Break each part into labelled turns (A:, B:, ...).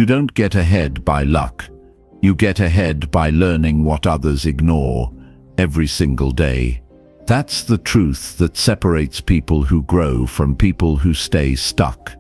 A: You don't get ahead by luck. You get ahead by learning what others ignore every single day. That's the truth that separates people who grow from people who stay stuck.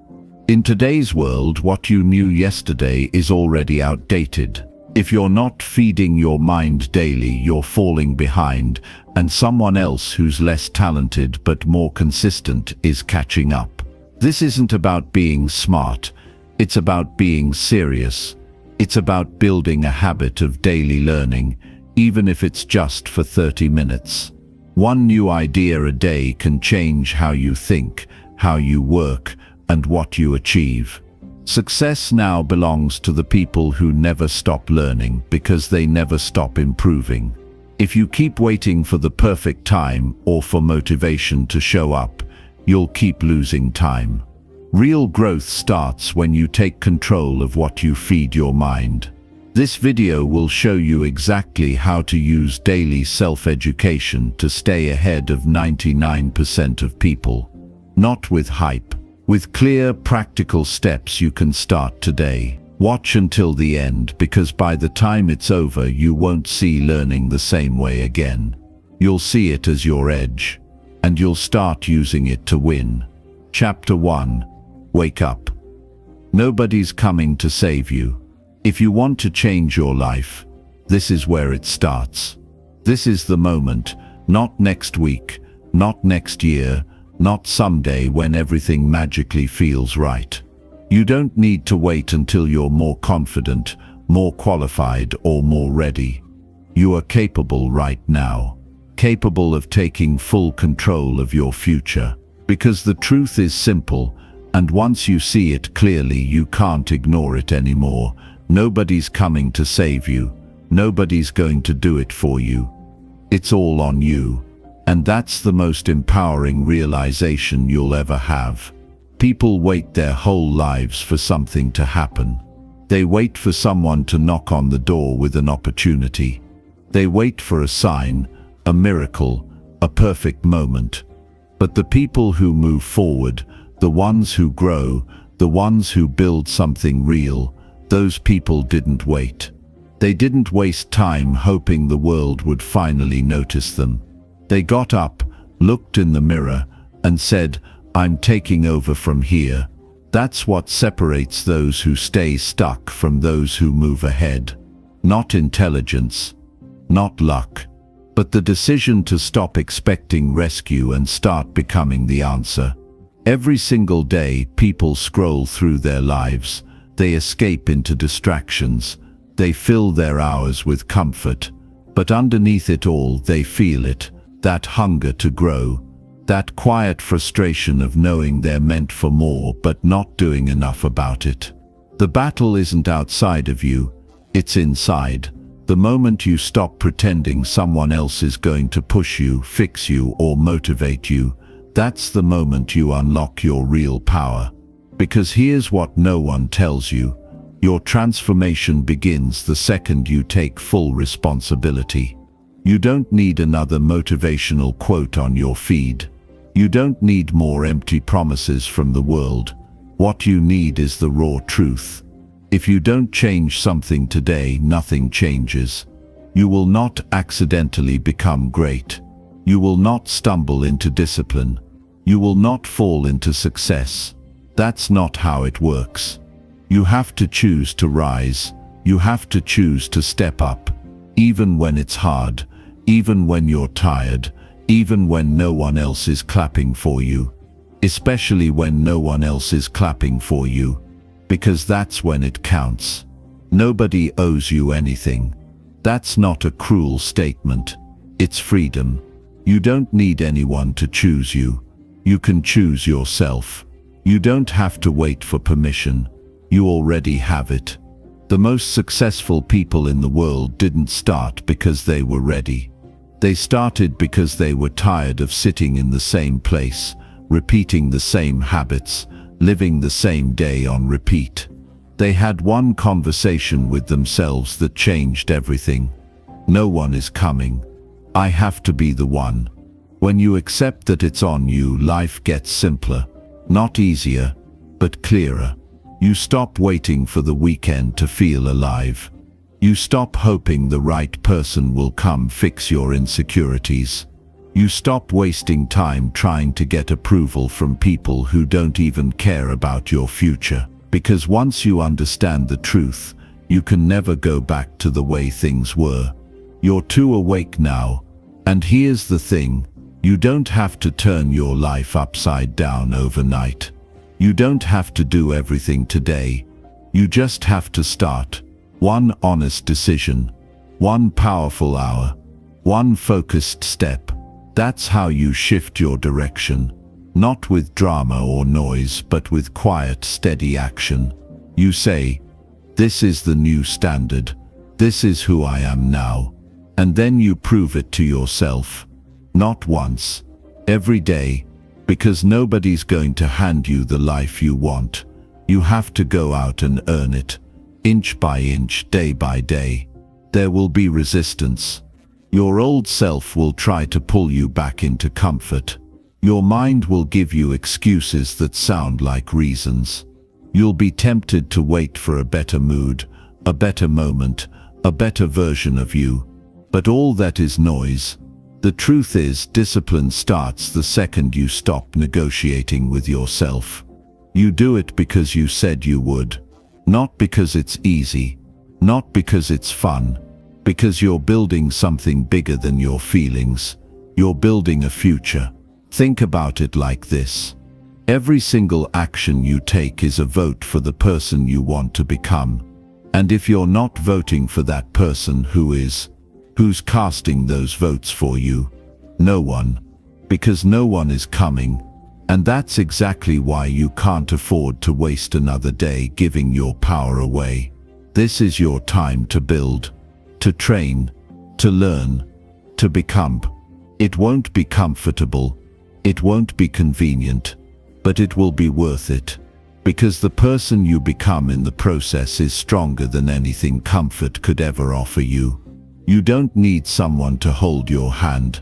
A: In today's world, what you knew yesterday is already outdated. If you're not feeding your mind daily, you're falling behind, and someone else who's less talented but more consistent is catching up. This isn't about being smart. It's about being serious. It's about building a habit of daily learning, even if it's just for 30 minutes. One new idea a day can change how you think, how you work, and what you achieve. Success now belongs to the people who never stop learning because they never stop improving. If you keep waiting for the perfect time or for motivation to show up, you'll keep losing time. Real growth starts when you take control of what you feed your mind. This video will show you exactly how to use daily self-education to stay ahead of 99% of people. Not with hype. With clear, practical steps you can start today. Watch until the end, because by the time it's over, you won't see learning the same way again. You'll see it as your edge, and you'll start using it to win. Chapter 1. Wake up. Nobody's coming to save you. If you want to change your life, this is where it starts. This is the moment, not next week, not next year, not someday when everything magically feels right. You don't need to wait until you're more confident, more qualified, or more ready. You are capable right now, capable of taking full control of your future. Because the truth is simple, and once you see it clearly, you can't ignore it anymore. Nobody's coming to save you. Nobody's going to do it for you. It's all on you. And that's the most empowering realization you'll ever have. People wait their whole lives for something to happen. They wait for someone to knock on the door with an opportunity. They wait for a sign, a miracle, a perfect moment. But the people who move forward, the ones who grow, the ones who build something real, those people didn't wait. They didn't waste time hoping the world would finally notice them. They got up, looked in the mirror, and said, "I'm taking over from here." That's what separates those who stay stuck from those who move ahead. Not intelligence, not luck, but the decision to stop expecting rescue and start becoming the answer. Every single day, people scroll through their lives. They escape into distractions. They fill their hours with comfort. But underneath it all, they feel it. That hunger to grow, that quiet frustration of knowing they're meant for more but not doing enough about it. The battle isn't outside of you, it's inside. The moment you stop pretending someone else is going to push you, fix you, or motivate you, that's the moment you unlock your real power. Because here's what no one tells you: your transformation begins the second you take full responsibility. You don't need another motivational quote on your feed. You don't need more empty promises from the world. What you need is the raw truth. If you don't change something today, nothing changes. You will not accidentally become great. You will not stumble into discipline. You will not fall into success. That's not how it works. You have to choose to rise. You have to choose to step up, even when it's hard. Even when you're tired, even when no one else is clapping for you. Especially when no one else is clapping for you. Because that's when it counts. Nobody owes you anything. That's not a cruel statement. It's freedom. You don't need anyone to choose you. You can choose yourself. You don't have to wait for permission. You already have it. The most successful people in the world didn't start because they were ready. They started because they were tired of sitting in the same place, repeating the same habits, living the same day on repeat. They had one conversation with themselves that changed everything. No one is coming. I have to be the one. When you accept that it's on you, life gets simpler. Not easier, but clearer. You stop waiting for the weekend to feel alive. You stop hoping the right person will come fix your insecurities. You stop wasting time trying to get approval from people who don't even care about your future. Because once you understand the truth, you can never go back to the way things were. You're too awake now. And here's the thing, you don't have to turn your life upside down overnight. You don't have to do everything today. You just have to start. One honest decision, one powerful hour, one focused step. That's how you shift your direction. Not with drama or noise, but with quiet, steady action. You say, "This is the new standard. This is who I am now." And then you prove it to yourself. Not once, every day, because nobody's going to hand you the life you want. You have to go out and earn it, inch by inch, day by day. There will be resistance. Your old self will try to pull you back into comfort. Your mind will give you excuses that sound like reasons. You'll be tempted to wait for a better mood, a better moment, a better version of you. But all that is noise. The truth is, discipline starts the second you stop negotiating with yourself. You do it because you said you would. Not because it's easy. Not because it's fun. Because you're building something bigger than your feelings. You're building a future. Think about it like this. Every single action you take is a vote for the person you want to become. And if you're not voting for that person, who is? Who's casting those votes for you? No one. Because no one is coming. And that's exactly why you can't afford to waste another day giving your power away. This is your time to build, to train, to learn, to become. It won't be comfortable. It won't be convenient. But it will be worth it. Because the person you become in the process is stronger than anything comfort could ever offer you. You don't need someone to hold your hand.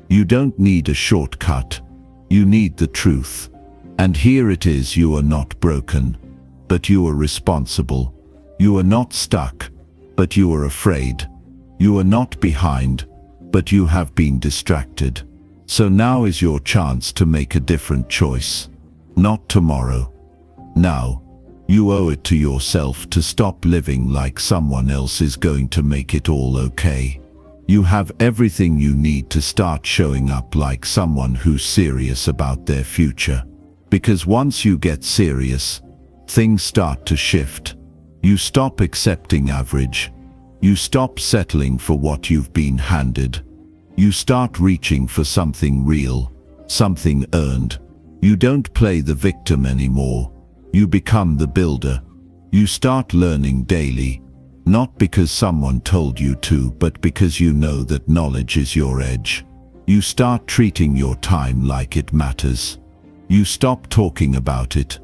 A: You don't need a shortcut. You need the truth. And here it is: you are not broken, but you are responsible. You are not stuck, but you are afraid. You are not behind, but you have been distracted. So now is your chance to make a different choice. Not tomorrow. Now. You owe it to yourself to stop living like someone else is going to make it all okay. You have everything you need to start showing up like someone who's serious about their future. Because once you get serious, things start to shift. You stop accepting average. You stop settling for what you've been handed. You start reaching for something real, something earned. You don't play the victim anymore. You become the builder. You start learning daily, not because someone told you to, but because you know that knowledge is your edge. You start treating your time like it matters. You stop talking about it,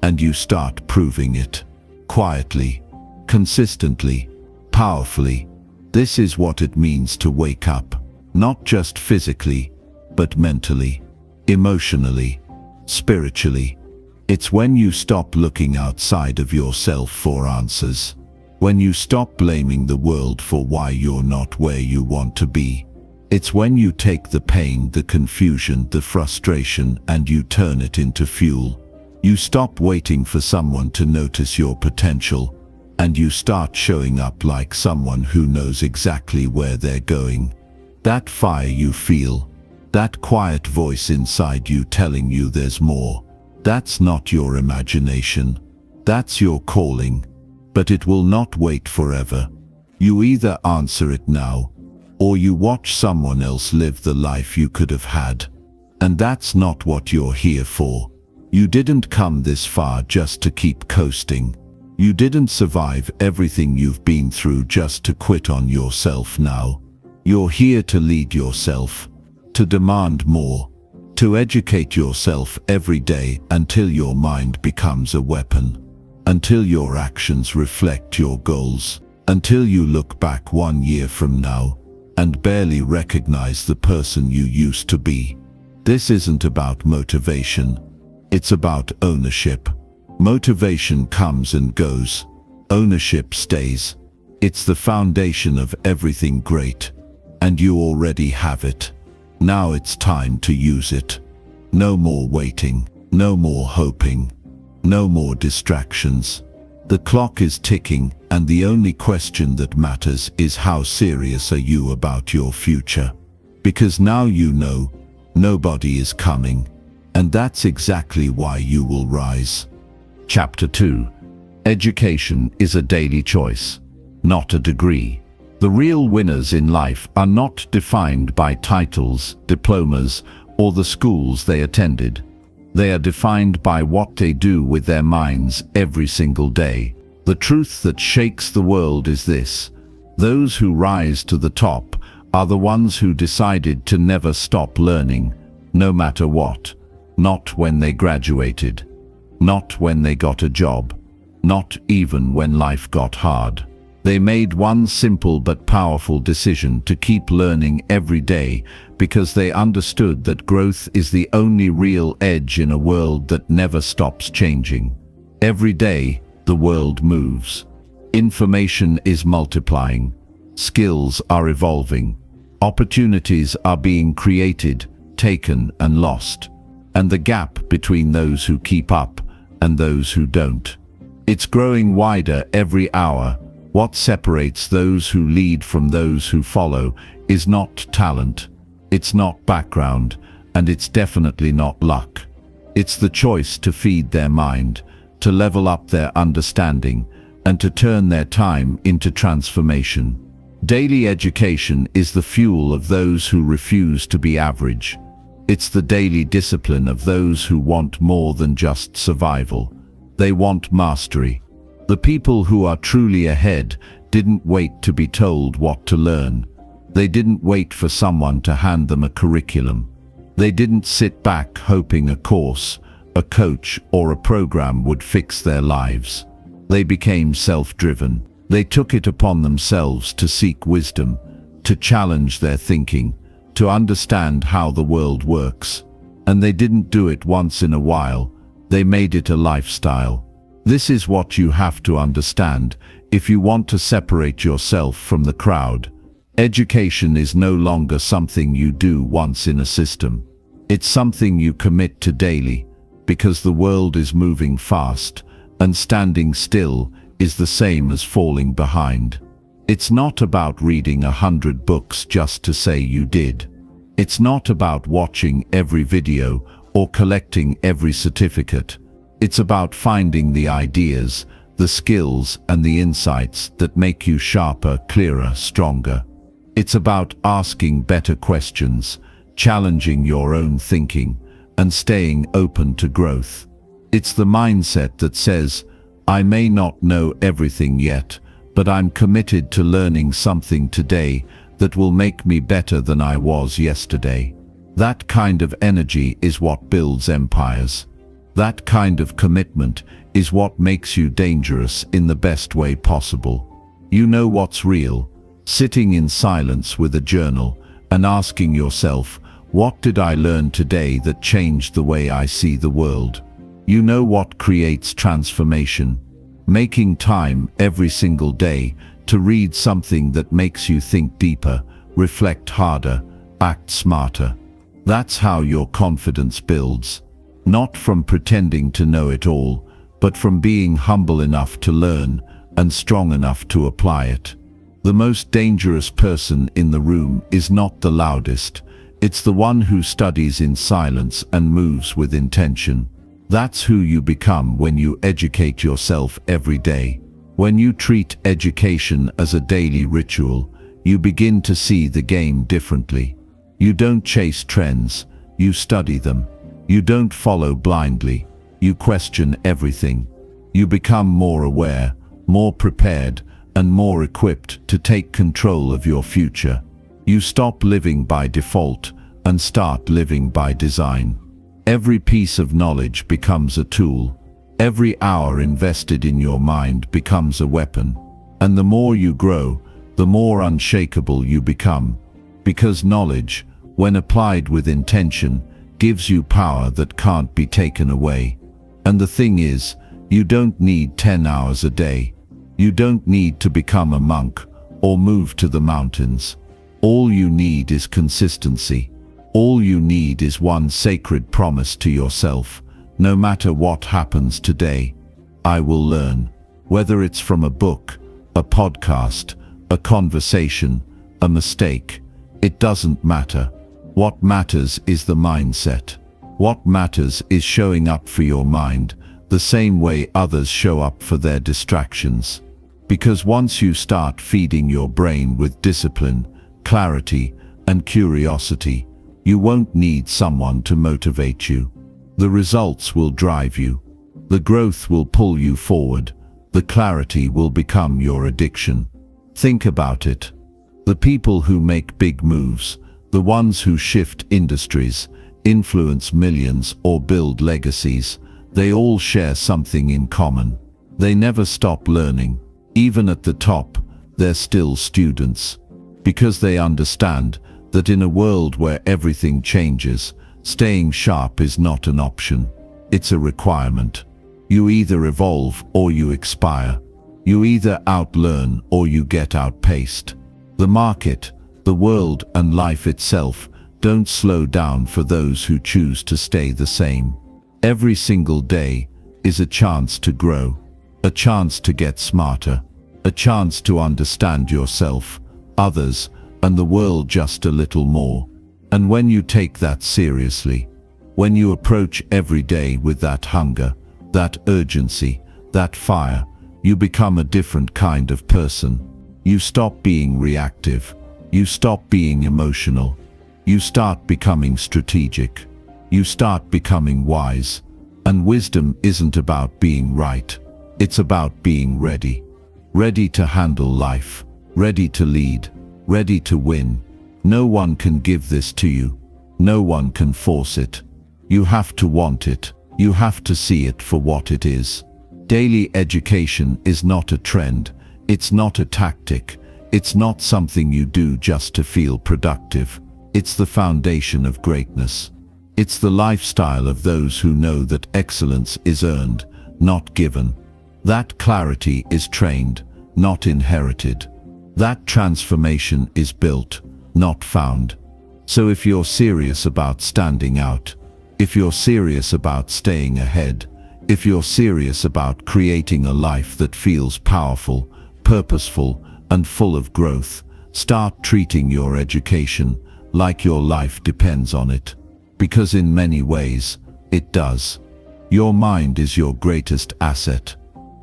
A: and you start proving it. Quietly, consistently, powerfully. This is what it means to wake up, not just physically, but mentally, emotionally, spiritually. It's when you stop looking outside of yourself for answers. When you stop blaming the world for why you're not where you want to be. It's when you take the pain, the confusion, the frustration, and you turn it into fuel. You stop waiting for someone to notice your potential, and you start showing up like someone who knows exactly where they're going. That fire you feel, that quiet voice inside you telling you there's more. That's not your imagination. That's your calling. But it will not wait forever. You either answer it now, or you watch someone else live the life you could have had. And that's not what you're here for. You didn't come this far just to keep coasting. You didn't survive everything you've been through just to quit on yourself now. You're here to lead yourself, to demand more, to educate yourself every day until your mind becomes a weapon, until your actions reflect your goals, until you look back 1 year from now and barely recognize the person you used to be. This isn't about motivation. It's about ownership. Motivation comes and goes. Ownership stays. It's the foundation of everything great. And you already have it. Now it's time to use it. No more waiting. No more hoping. No more distractions. The clock is ticking, and the only question that matters is how serious are you about your future? Because now you know, nobody is coming, and that's exactly why you will rise. Chapter 2. Education is a daily choice, not a degree. The real winners in life are not defined by titles, diplomas, or the schools they attended. They are defined by what they do with their minds every single day. The truth that shakes the world is this: those who rise to the top are the ones who decided to never stop learning, no matter what. Not when they graduated, not when they got a job, not even when life got hard. They made one simple but powerful decision to keep learning every day because they understood that growth is the only real edge in a world that never stops changing. Every day, the world moves. Information is multiplying. Skills are evolving. Opportunities are being created, taken, and lost. And the gap between those who keep up and those who don't, it's growing wider every hour. What separates those who lead from those who follow is not talent, it's not background, and it's definitely not luck. It's the choice to feed their mind, to level up their understanding, and to turn their time into transformation. Daily education is the fuel of those who refuse to be average. It's the daily discipline of those who want more than just survival. They want mastery. The people who are truly ahead didn't wait to be told what to learn. They didn't wait for someone to hand them a curriculum. They didn't sit back hoping a course, a coach, or a program would fix their lives. They became self-driven. They took it upon themselves to seek wisdom, to challenge their thinking, to understand how the world works. And they didn't do it once in a while. They made it a lifestyle. This is what you have to understand if you want to separate yourself from the crowd. Education is no longer something you do once in a system. It's something you commit to daily, because the world is moving fast, and standing still is the same as falling behind. It's not about reading 100 books just to say you did. It's not about watching every video or collecting every certificate. It's about finding the ideas, the skills, and the insights that make you sharper, clearer, stronger. It's about asking better questions, challenging your own thinking, and staying open to growth. It's the mindset that says, I may not know everything yet, but I'm committed to learning something today that will make me better than I was yesterday. That kind of energy is what builds empires. That kind of commitment is what makes you dangerous in the best way possible. You know what's real? Sitting in silence with a journal and asking yourself, what did I learn today that changed the way I see the world? You know what creates transformation? Making time every single day to read something that makes you think deeper, reflect harder, act smarter. That's how your confidence builds. Not from pretending to know it all, but from being humble enough to learn and strong enough to apply it. The most dangerous person in the room is not the loudest. It's the one who studies in silence and moves with intention. That's who you become when you educate yourself every day. When you treat education as a daily ritual, you begin to see the game differently. You don't chase trends, you study them. You don't follow blindly, you question everything. You become more aware, more prepared, and more equipped to take control of your future. You stop living by default and start living by design. Every piece of knowledge becomes a tool. Every hour invested in your mind becomes a weapon. And the more you grow, the more unshakable you become. Because knowledge, when applied with intention, gives you power that can't be taken away. And the thing is, You don't need 10 hours a day. You don't need to become a monk or move to the mountains. All you need is consistency. All you need is one sacred promise to yourself. No matter what happens today, I will learn. Whether it's from a book, a podcast, a conversation, a mistake, it doesn't matter. What matters is the mindset. What matters is showing up for your mind the same way others show up for their distractions. Because once you start feeding your brain with discipline, clarity, and curiosity, you won't need someone to motivate you. The results will drive you. The growth will pull you forward. The clarity will become your addiction. Think about it. The people who make big moves, the ones who shift industries, influence millions, or build legacies, they all share something in common. They never stop learning. Even at the top, they're still students. Because they understand that in a world where everything changes, staying sharp is not an option. It's a requirement. You either evolve or you expire. You either outlearn or you get outpaced. The market, the world, and life itself don't slow down for those who choose to stay the same. Every single day is a chance to grow, a chance to get smarter, a chance to understand yourself, others, and the world just a little more. And when you take that seriously, when you approach every day with that hunger, that urgency, that fire, you become a different kind of person. You stop being reactive. You stop being emotional. You start becoming strategic. You start becoming wise. And wisdom isn't about being right. It's about being ready. Ready to handle life. Ready to lead. Ready to win. No one can give this to you. No one can force it. You have to want it. You have to see it for what it is. Daily education is not a trend. It's not a tactic. It's not something you do just to feel productive. It's the foundation of greatness. It's the lifestyle of those who know that excellence is earned, not given. That clarity is trained, not inherited. That transformation is built, not found. So if you're serious about standing out, if you're serious about staying ahead, if you're serious about creating a life that feels powerful, purposeful, and full of growth, start treating your education like your life depends on it. Because in many ways, it does. Your mind is your greatest asset,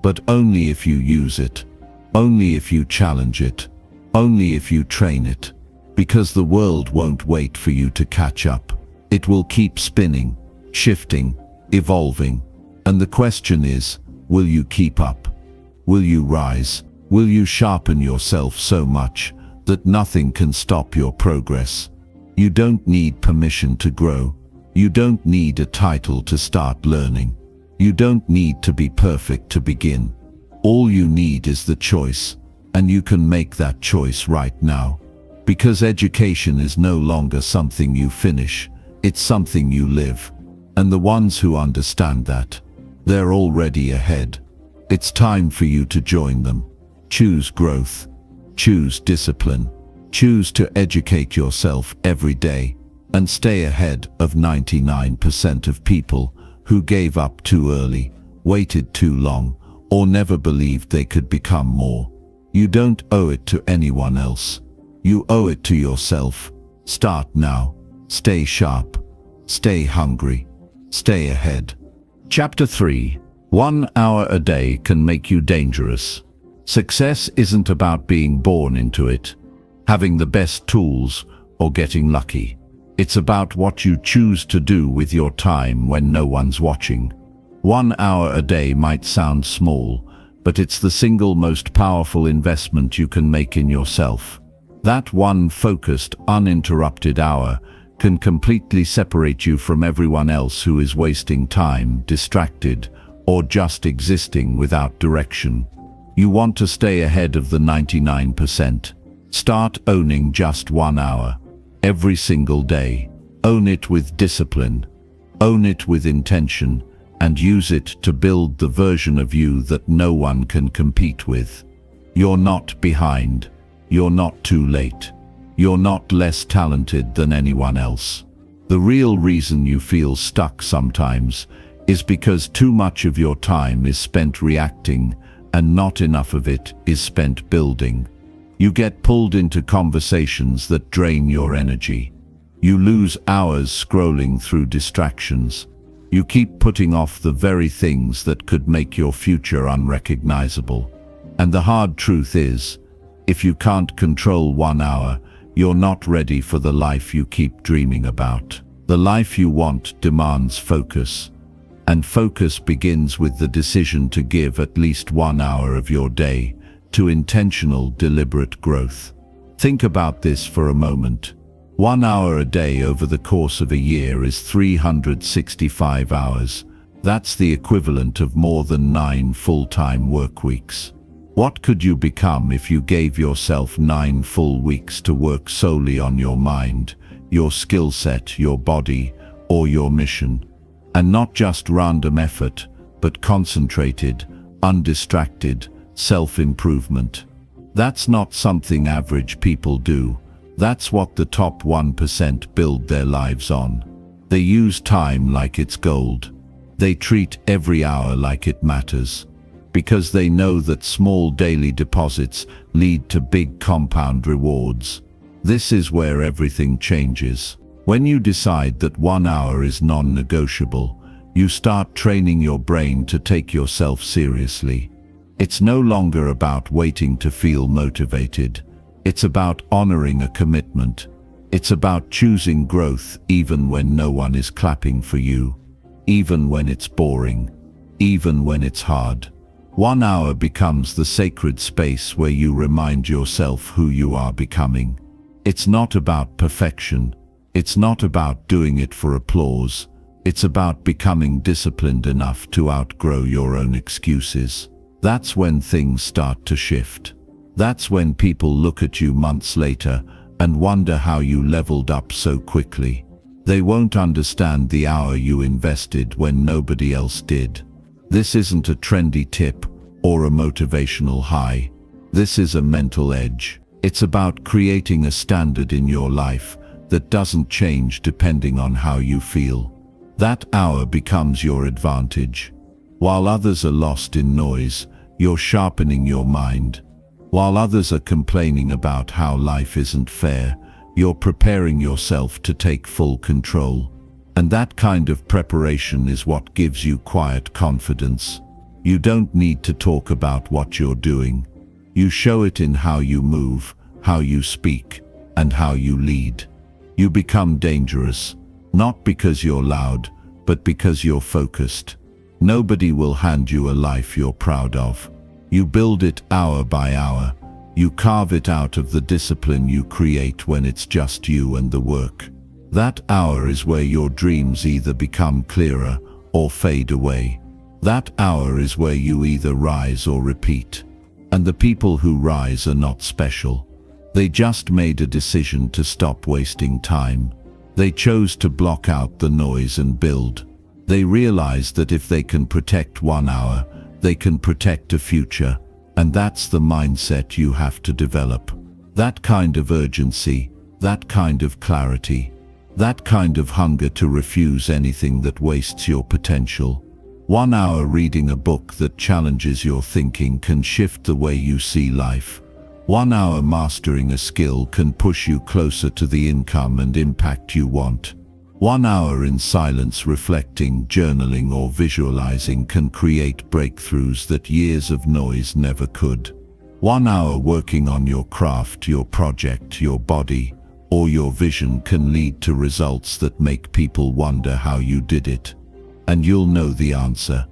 A: but only if you use it, only if you challenge it, only if you train it. Because the world won't wait for you to catch up. It will keep spinning, shifting, evolving. And the question is, will you keep up? Will you rise? Will you sharpen yourself so much that nothing can stop your progress? You don't need permission to grow. You don't need a title to start learning. You don't need to be perfect to begin. All you need is the choice, and you can make that choice right now. Because education is no longer something you finish, it's something you live. And the ones who understand that, they're already ahead. It's time for you to join them. Choose growth. Choose discipline. Choose to educate yourself every day and stay ahead of 99% of people who gave up too early, waited too long, or never believed they could become more. You don't owe it to anyone else. You owe it to yourself. Start now. Stay sharp. Stay hungry. Stay ahead. Chapter 3. 1 hour a day can make you dangerous. Success isn't about being born into it, having the best tools, or getting lucky. It's about what you choose to do with your time when no one's watching. 1 hour a day might sound small, but it's the single most powerful investment you can make in yourself. That one focused, uninterrupted hour can completely separate you from everyone else who is wasting time, distracted, or just existing without direction. You want to stay ahead of the 99%. Start owning just 1 hour. Every single day. Own it with discipline. Own it with intention. and use it to build the version of you that no one can compete with. You're not behind. You're not too late. You're not less talented than anyone else. The real reason you feel stuck sometimes is because too much of your time is spent reacting and not enough of it is spent building. You get pulled into conversations that drain your energy. You lose hours scrolling through distractions. You keep putting off the very things that could make your future unrecognizable. And the hard truth is, if you can't control 1 hour, you're not ready for the life you keep dreaming about. The life you want demands focus. And focus begins with the decision to give at least 1 hour of your day to intentional, deliberate growth. Think about this for a moment. 1 hour a day over the course of a year is 365 hours. That's the equivalent of more than 9 full-time work weeks. What could you become if you gave yourself 9 full weeks to work solely on your mind, your skill set, your body, or your mission? And not just random effort, but concentrated, undistracted, self-improvement. That's not something average people do. That's what the top 1% build their lives on. They use time like it's gold. They treat every hour like it matters, because they know that small daily deposits lead to big compound rewards. This is where everything changes. When you decide that 1 hour is non-negotiable, you start training your brain to take yourself seriously. It's no longer about waiting to feel motivated. It's about honoring a commitment. It's about choosing growth even when no one is clapping for you, even when it's boring, even when it's hard. 1 hour becomes the sacred space where you remind yourself who you are becoming. It's not about perfection. It's not about doing it for applause. It's about becoming disciplined enough to outgrow your own excuses. That's when things start to shift. That's when people look at you months later and wonder how you leveled up so quickly. They won't understand the hour you invested when nobody else did. This isn't a trendy tip or a motivational high. This is a mental edge. It's about creating a standard in your life that doesn't change depending on how you feel. That hour becomes your advantage. While others are lost in noise, you're sharpening your mind. While others are complaining about how life isn't fair, you're preparing yourself to take full control. And that kind of preparation is what gives you quiet confidence. You don't need to talk about what you're doing. You show it in how you move, how you speak, and how you lead. You become dangerous, not because you're loud, but because you're focused. Nobody will hand you a life you're proud of. You build it hour by hour. You carve it out of the discipline you create when it's just you and the work. That hour is where your dreams either become clearer or fade away. That hour is where you either rise or repeat. And the people who rise are not special. They just made a decision to stop wasting time. They chose to block out the noise and build. They realized that if they can protect 1 hour, they can protect a future. And that's the mindset you have to develop. That kind of urgency, that kind of clarity, that kind of hunger to refuse anything that wastes your potential. 1 hour reading a book that challenges your thinking can shift the way you see life. 1 hour mastering a skill can push you closer to the income and impact you want. 1 hour in silence reflecting, journaling, or visualizing can create breakthroughs that years of noise never could. 1 hour working on your craft, your project, your body, or your vision can lead to results that make people wonder how you did it. And you'll know the answer.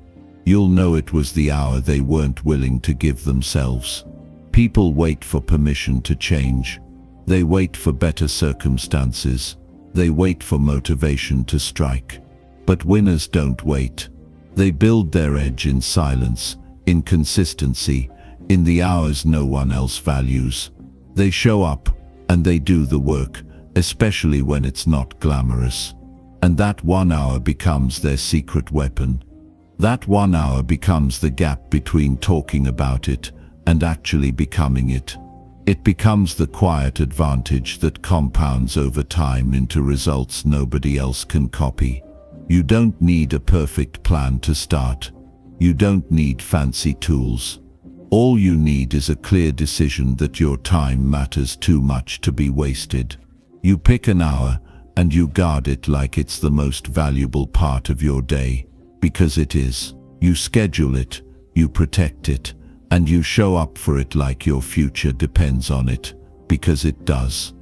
A: You'll know it was the hour they weren't willing to give themselves. People wait for permission to change. They wait for better circumstances. They wait for motivation to strike. But winners don't wait. They build their edge in silence, in consistency, in the hours no one else values. They show up, and they do the work, especially when it's not glamorous. And that 1 hour becomes their secret weapon. That 1 hour becomes the gap between talking about it and actually becoming it. It becomes the quiet advantage that compounds over time into results nobody else can copy. You don't need a perfect plan to start. You don't need fancy tools. All you need is a clear decision that your time matters too much to be wasted. You pick an hour and you guard it like it's the most valuable part of your day, because it is. You schedule it, you protect it, and you show up for it like your future depends on it, because it does.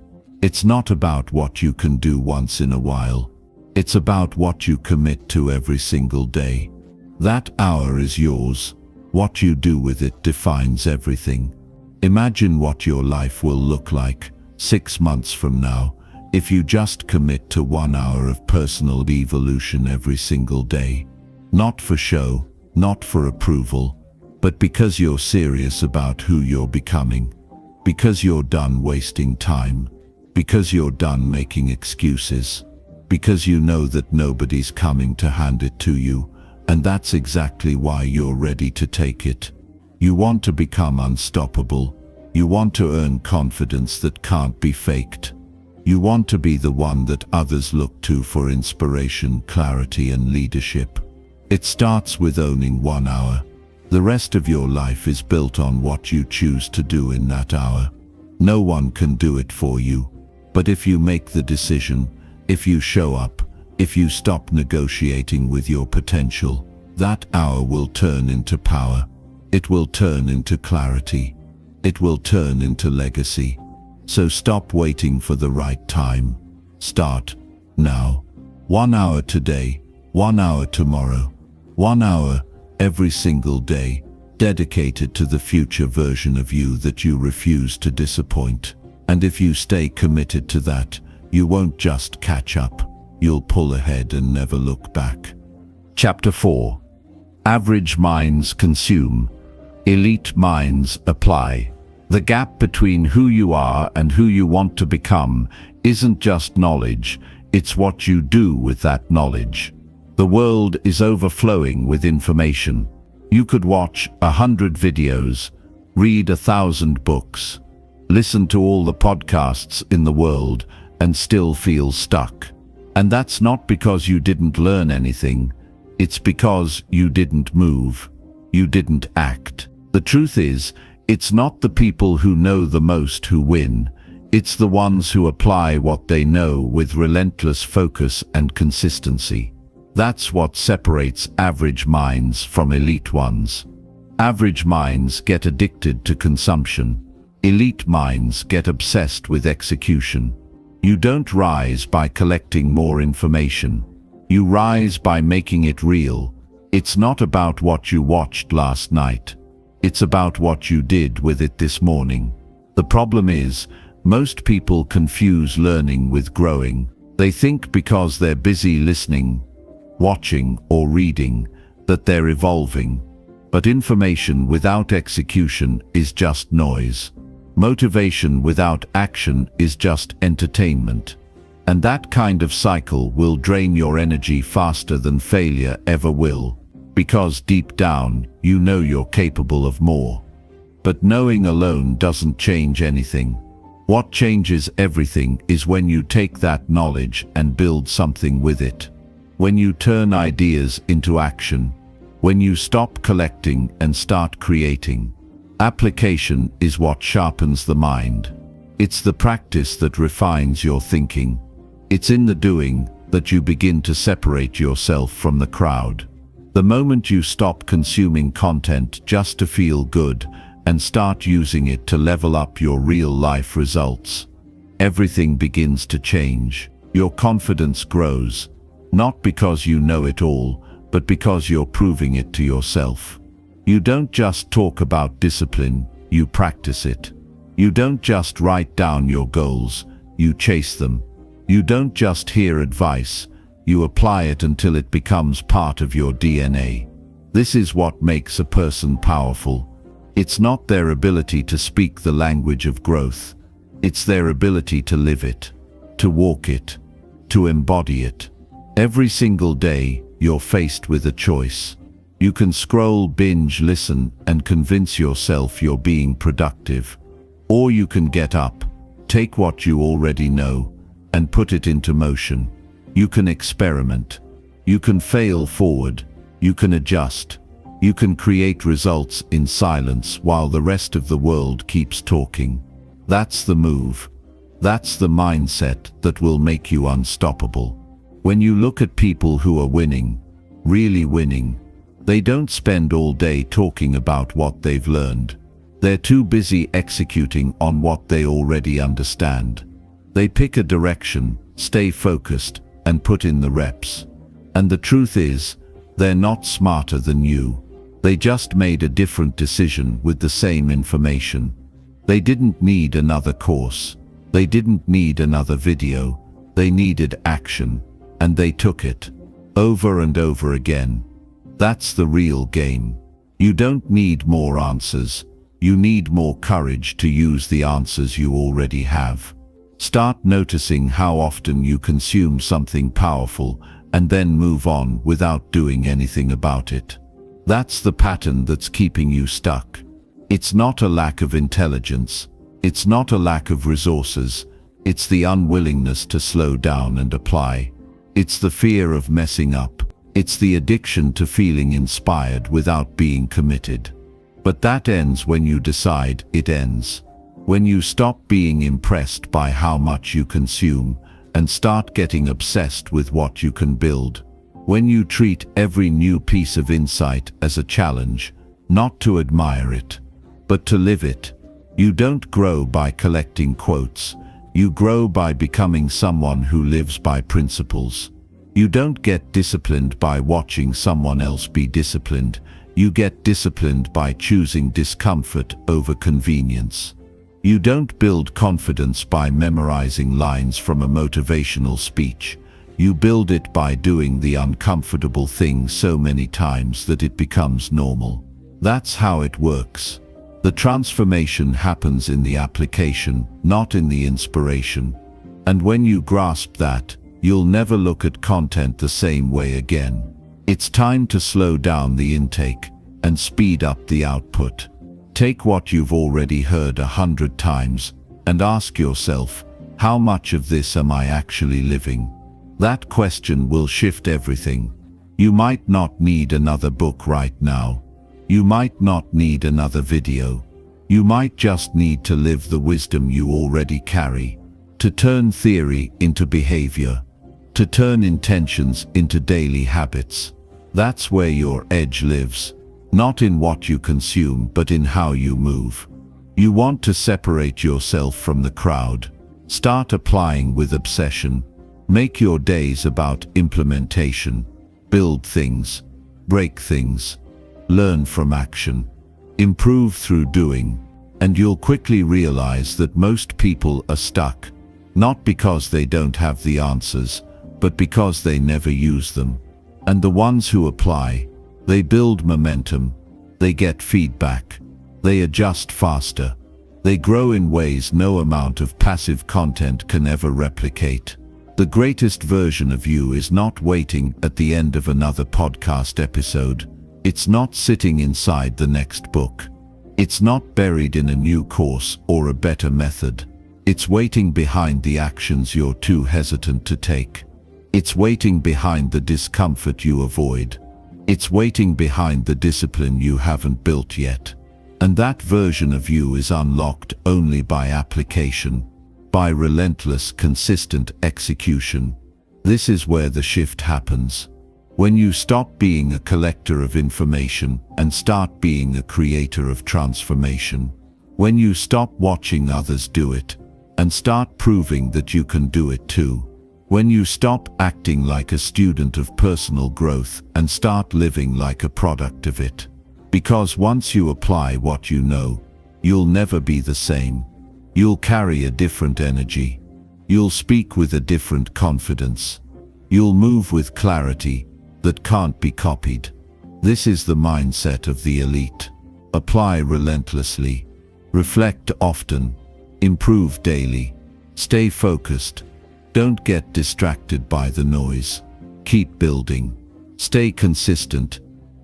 A: It's not about what you can do once in a while. It's about what you commit to every single day. That hour is yours. What you do with it defines everything. Imagine what your life will look like 6 months from now if you just commit to 1 hour of personal evolution every single day. Not for show, not for approval, but because you're serious about who you're becoming. Because you're done wasting time. Because you're done making excuses. Because you know that nobody's coming to hand it to you. And that's exactly why you're ready to take it. You want to become unstoppable. You want to earn confidence that can't be faked. You want to be the one that others look to for inspiration, clarity, and leadership. It starts with owning 1 hour. The rest of your life is built on what you choose to do in that hour. No one can do it for you. But if you make the decision, if you show up, if you stop negotiating with your potential, that hour will turn into power. It will turn into clarity. It will turn into legacy. So stop waiting for the right time. Start now. 1 hour today, 1 hour tomorrow, 1 hour every single day, dedicated to the future version of you that you refuse to disappoint. And if you stay committed to that, you won't just catch up. You'll pull ahead and never look back. Chapter 4. Average minds consume. Elite minds apply. The gap between who you are and who you want to become isn't just knowledge, it's what you do with that knowledge. The world is overflowing with information. You could watch 100 videos, read 1,000 books, listen to all the podcasts in the world, and still feel stuck. And that's not because you didn't learn anything. It's because you didn't move. You didn't act. The truth is, it's not the people who know the most who win. It's the ones who apply what they know with relentless focus and consistency. That's what separates average minds from elite ones. Average minds get addicted to consumption. Elite minds get obsessed with execution. You don't rise by collecting more information. You rise by making it real. It's not about what you watched last night. It's about what you did with it this morning. The problem is, most people confuse learning with growing. They think because they're busy listening, watching, or reading, that they're evolving. But information without execution is just noise. Motivation without action is just entertainment. And that kind of cycle will drain your energy faster than failure ever will. Because deep down, you know you're capable of more. But knowing alone doesn't change anything. What changes everything is when you take that knowledge and build something with it. When you turn ideas into action. When you stop collecting and start creating. Application is what sharpens the mind. It's the practice that refines your thinking. It's in the doing that you begin to separate yourself from the crowd. The moment you stop consuming content just to feel good and start using it to level up your real-life results, everything begins to change. Your confidence grows, not because you know it all, but because you're proving it to yourself. You don't just talk about discipline, you practice it. You don't just write down your goals, you chase them. You don't just hear advice, you apply it until it becomes part of your DNA. This is what makes a person powerful. It's not their ability to speak the language of growth. It's their ability to live it, to walk it, to embody it. Every single day, you're faced with a choice. You can scroll, binge, listen, and convince yourself you're being productive. Or you can get up, take what you already know, and put it into motion. You can experiment. You can fail forward. You can adjust. You can create results in silence while the rest of the world keeps talking. That's the move. That's the mindset that will make you unstoppable. When you look at people who are winning, really winning, they don't spend all day talking about what they've learned. They're too busy executing on what they already understand. They pick a direction, stay focused, and put in the reps. And the truth is, they're not smarter than you. They just made a different decision with the same information. They didn't need another course. They didn't need another video. They needed action, and they took it, over and over again. That's the real game. You don't need more answers. You need more courage to use the answers you already have. Start noticing how often you consume something powerful and then move on without doing anything about it. That's the pattern that's keeping you stuck. It's not a lack of intelligence. It's not a lack of resources. It's the unwillingness to slow down and apply. It's the fear of messing up. It's the addiction to feeling inspired without being committed. But that ends when you decide it ends. When you stop being impressed by how much you consume and start getting obsessed with what you can build. When you treat every new piece of insight as a challenge, not to admire it, but to live it. You don't grow by collecting quotes. You grow by becoming someone who lives by principles. You don't get disciplined by watching someone else be disciplined. You get disciplined by choosing discomfort over convenience. You don't build confidence by memorizing lines from a motivational speech. You build it by doing the uncomfortable thing so many times that it becomes normal. That's how it works. The transformation happens in the application, not in the inspiration. And when you grasp that, you'll never look at content the same way again. It's time to slow down the intake and speed up the output. Take what you've already heard 100 times and ask yourself, how much of this am I actually living? That question will shift everything. You might not need another book right now. You might not need another video. You might just need to live the wisdom you already carry, to turn theory into behavior, to turn intentions into daily habits. That's where your edge lives, not in what you consume, but in how you move. You want to separate yourself from the crowd. Start applying with obsession. Make your days about implementation. Build things, break things, learn from action, improve through doing, and you'll quickly realize that most people are stuck, not because they don't have the answers, but because they never use them. And the ones who apply, they build momentum, they get feedback, they adjust faster, they grow in ways no amount of passive content can ever replicate. The greatest version of you is not waiting at the end of another podcast episode. It's not sitting inside the next book. It's not buried in a new course or a better method. It's waiting behind the actions you're too hesitant to take. It's waiting behind the discomfort you avoid. It's waiting behind the discipline you haven't built yet. And that version of you is unlocked only by application, by relentless, consistent execution. This is where the shift happens. When you stop being a collector of information and start being a creator of transformation. When you stop watching others do it and start proving that you can do it too. When you stop acting like a student of personal growth and start living like a product of it. Because once you apply what you know, you'll never be the same. You'll carry a different energy. You'll speak with a different confidence. You'll move with clarity that can't be copied. This is the mindset of the elite. Apply relentlessly. Reflect often. Improve daily. Stay focused. Don't get distracted by the noise. Keep building. Stay consistent.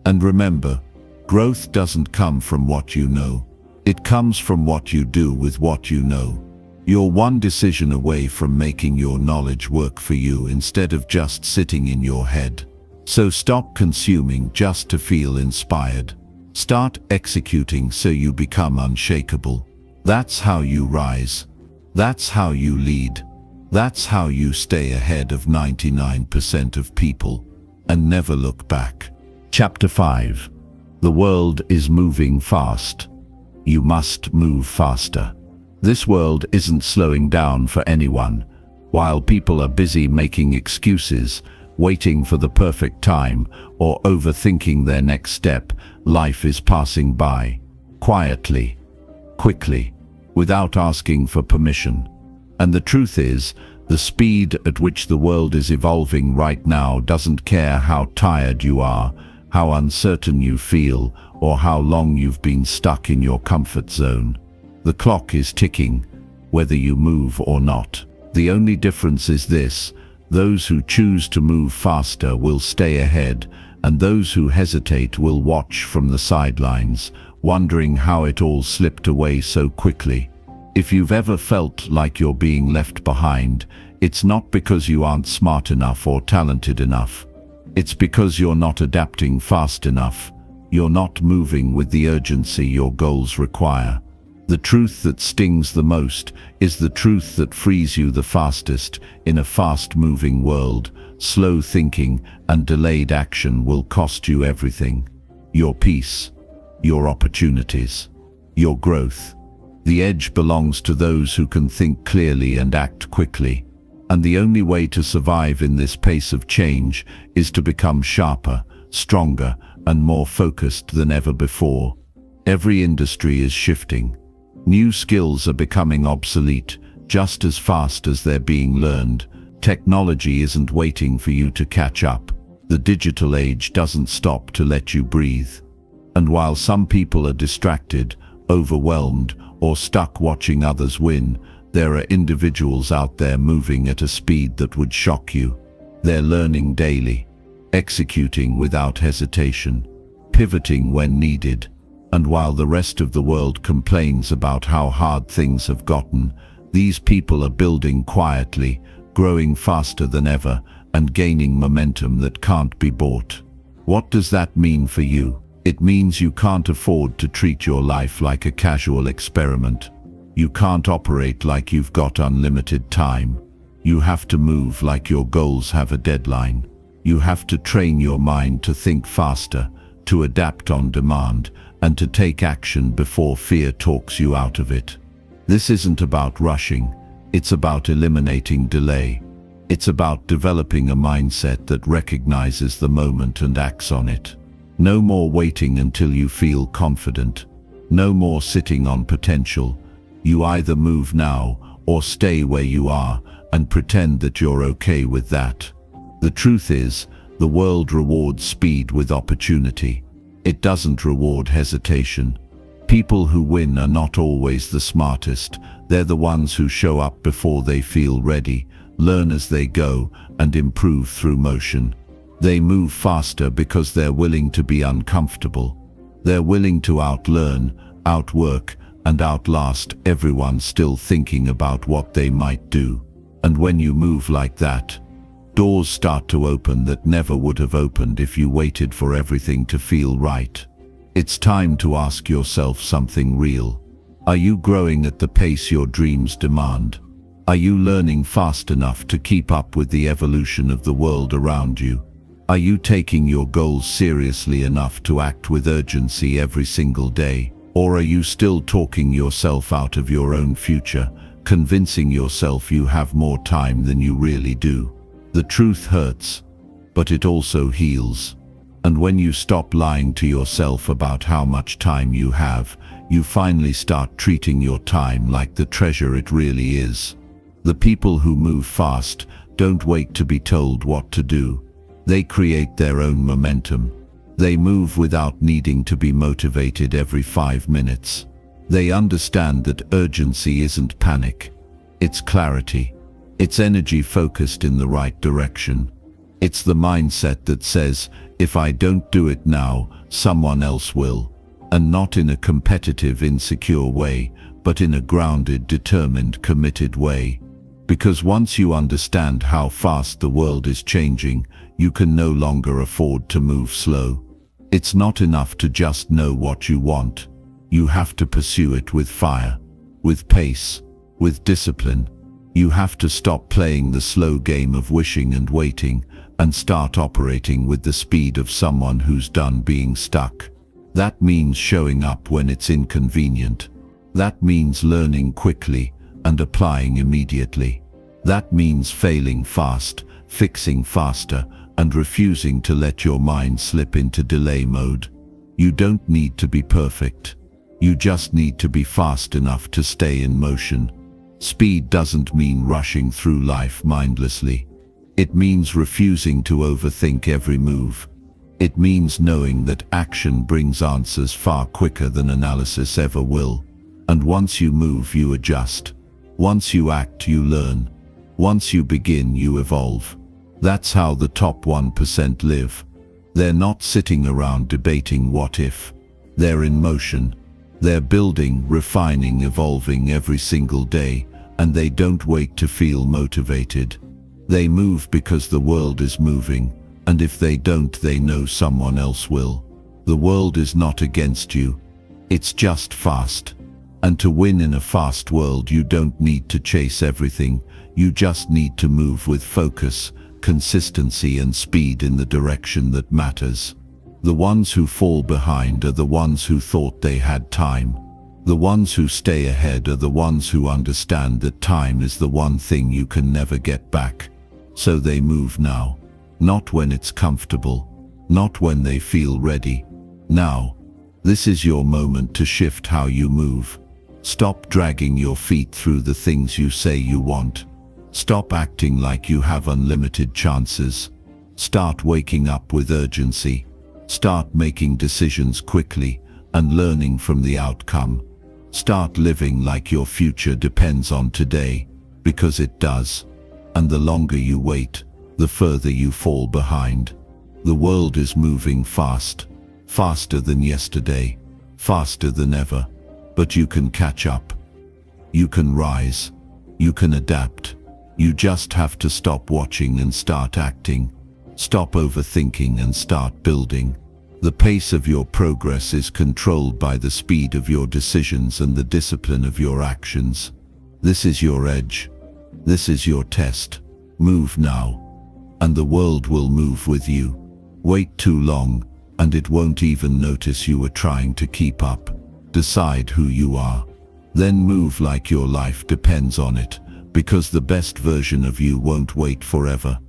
A: And remember, growth doesn't come from what you know. It comes from what you do with what you know. You're one decision away from making your knowledge work for you instead of just sitting in your head. So stop consuming just to feel inspired. Start executing so you become unshakable. That's how you rise. That's how you lead. That's how you stay ahead of 99% of people and never look back. Chapter 5. The world is moving fast. You must move faster. This world isn't slowing down for anyone. While people are busy making excuses, waiting for the perfect time, or overthinking their next step, life is passing by, quietly, quickly, without asking for permission. And the truth is, the speed at which the world is evolving right now doesn't care how tired you are, how uncertain you feel, or how long you've been stuck in your comfort zone. The clock is ticking, whether you move or not. The only difference is this: those who choose to move faster will stay ahead, and those who hesitate will watch from the sidelines, wondering how it all slipped away so quickly. If you've ever felt like you're being left behind, it's not because you aren't smart enough or talented enough. It's because you're not adapting fast enough. You're not moving with the urgency your goals require. The truth that stings the most is the truth that frees you the fastest. In a fast-moving world, slow thinking and delayed action will cost you everything. Your peace, your opportunities, your growth. The edge belongs to those who can think clearly and act quickly. And the only way to survive in this pace of change is to become sharper, stronger, and more focused than ever before. Every industry is shifting. New skills are becoming obsolete just as fast as they're being learned. Technology isn't waiting for you to catch up. The digital age doesn't stop to let you breathe. And while some people are distracted, overwhelmed, or stuck watching others win, there are individuals out there moving at a speed that would shock you. They're learning daily, executing without hesitation, pivoting when needed. And while the rest of the world complains about how hard things have gotten, these people are building quietly, growing faster than ever, and gaining momentum that can't be bought. What does that mean for you? It means you can't afford to treat your life like a casual experiment. You can't operate like you've got unlimited time. You have to move like your goals have a deadline. You have to train your mind to think faster, to adapt on demand, and to take action before fear talks you out of it. This isn't about rushing, it's about eliminating delay. It's about developing a mindset that recognizes the moment and acts on it. No more waiting until you feel confident. No more sitting on potential. You either move now or stay where you are and pretend that you're okay with that. The truth is, the world rewards speed with opportunity. It doesn't reward hesitation. People who win are not always the smartest. They're the ones who show up before they feel ready, learn as they go, and improve through motion. They move faster because they're willing to be uncomfortable. They're willing to outlearn, outwork, and outlast everyone still thinking about what they might do. And when you move like that, doors start to open that never would have opened if you waited for everything to feel right. It's time to ask yourself something real. Are you growing at the pace your dreams demand? Are you learning fast enough to keep up with the evolution of the world around you? Are you taking your goals seriously enough to act with urgency every single day? Or are you still talking yourself out of your own future, convincing yourself you have more time than you really do? The truth hurts, but it also heals. And when you stop lying to yourself about how much time you have, you finally start treating your time like the treasure it really is. The people who move fast don't wait to be told what to do. They create their own momentum. They move without needing to be motivated every 5 minutes. They understand that urgency isn't panic. It's clarity. It's energy focused in the right direction. It's the mindset that says, If I don't do it now, someone else will. And not in a competitive, insecure way, but in a grounded, determined, committed way. Because once you understand how fast the world is changing, you can no longer afford to move slow. It's not enough to just know what you want. You have to pursue it with fire, with pace, with discipline. You have to stop playing the slow game of wishing and waiting, and start operating with the speed of someone who's done being stuck. That means showing up when it's inconvenient. That means learning quickly and applying immediately. That means failing fast, fixing faster, and refusing to let your mind slip into delay mode. You don't need to be perfect. You just need to be fast enough to stay in motion. Speed doesn't mean rushing through life mindlessly. It means refusing to overthink every move. It means knowing that action brings answers far quicker than analysis ever will. And once you move, you adjust. Once you act, you learn. Once you begin, you evolve. That's how the top 1% live. They're not sitting around debating what if. They're in motion. They're building, refining, evolving every single day, and they don't wait to feel motivated. They move because the world is moving, and if they don't, they know someone else will. The world is not against you. It's just fast. And to win in a fast world, you don't need to chase everything. You just need to move with focus, consistency, and speed in the direction that matters. The ones who fall behind are the ones who thought they had time. The ones who stay ahead are the ones who understand that time is the one thing you can never get back. So they move now. Not when it's comfortable. Not when they feel ready. Now. This is your moment to shift how you move. Stop dragging your feet through the things you say you want. Stop acting like you have unlimited chances. Start waking up with urgency. Start making decisions quickly and learning from the outcome. Start living like your future depends on today, because it does. And the longer you wait, the further you fall behind. The world is moving fast, faster than yesterday, faster than ever. But you can catch up. You can rise. You can adapt. You just have to stop watching and start acting. Stop overthinking and start building. The pace of your progress is controlled by the speed of your decisions and the discipline of your actions. This is your edge. This is your test. Move now, and the world will move with you. Wait too long, and it won't even notice you were trying to keep up. Decide who you are. Then move like your life depends on it, because the best version of you won't wait forever.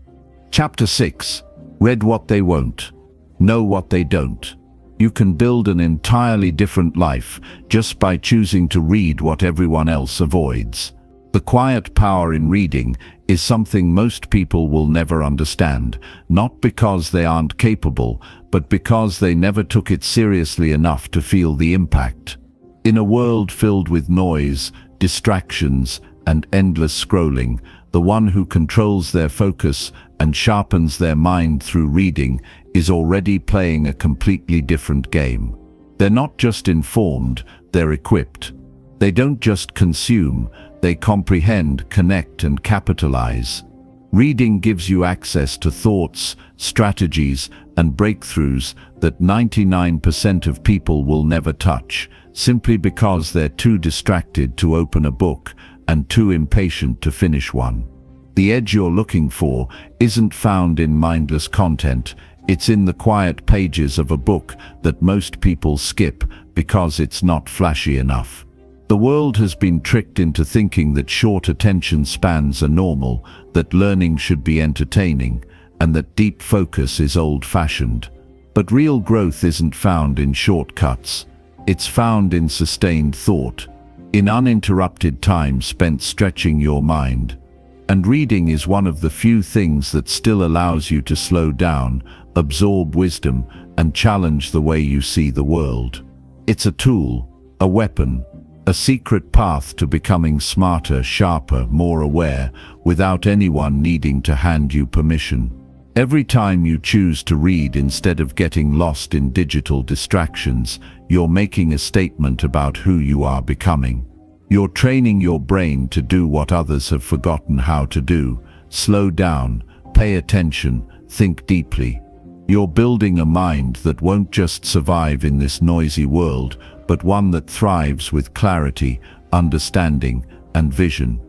B: Chapter 6. Read what they won't. Know what they don't. You can build an entirely different life just by choosing to read what everyone else avoids. The quiet power in reading is something most people will never understand, not because they aren't capable, but because they never took it seriously enough to feel the impact. In a world filled with noise, distractions, and endless scrolling, the one who controls their focus and sharpens their mind through reading is already playing a completely different game. They're not just informed, they're equipped. They don't just consume, they comprehend, connect, and capitalize. Reading gives you access to thoughts, strategies, and breakthroughs that 99% of people will never touch, simply because they're too distracted to open a book and too impatient to finish one. The edge you're looking for isn't found in mindless content, it's in the quiet pages of a book that most people skip because it's not flashy enough. The world has been tricked into thinking that short attention spans are normal, that learning should be entertaining, and that deep focus is old-fashioned. But real growth isn't found in shortcuts. It's found in sustained thought, in uninterrupted time spent stretching your mind. And reading is one of the few things that still allows you to slow down, absorb wisdom, and challenge the way you see the world. It's a tool, a weapon, a secret path to becoming smarter, sharper, more aware, without anyone needing to hand you permission.
A: Every time you choose to read instead of getting lost in digital distractions, you're making a statement about who you are becoming. You're training your brain to do what others have forgotten how to do. Slow down, pay attention, think deeply. You're building a mind that won't just survive in this noisy world, but one that thrives with clarity, understanding, and vision.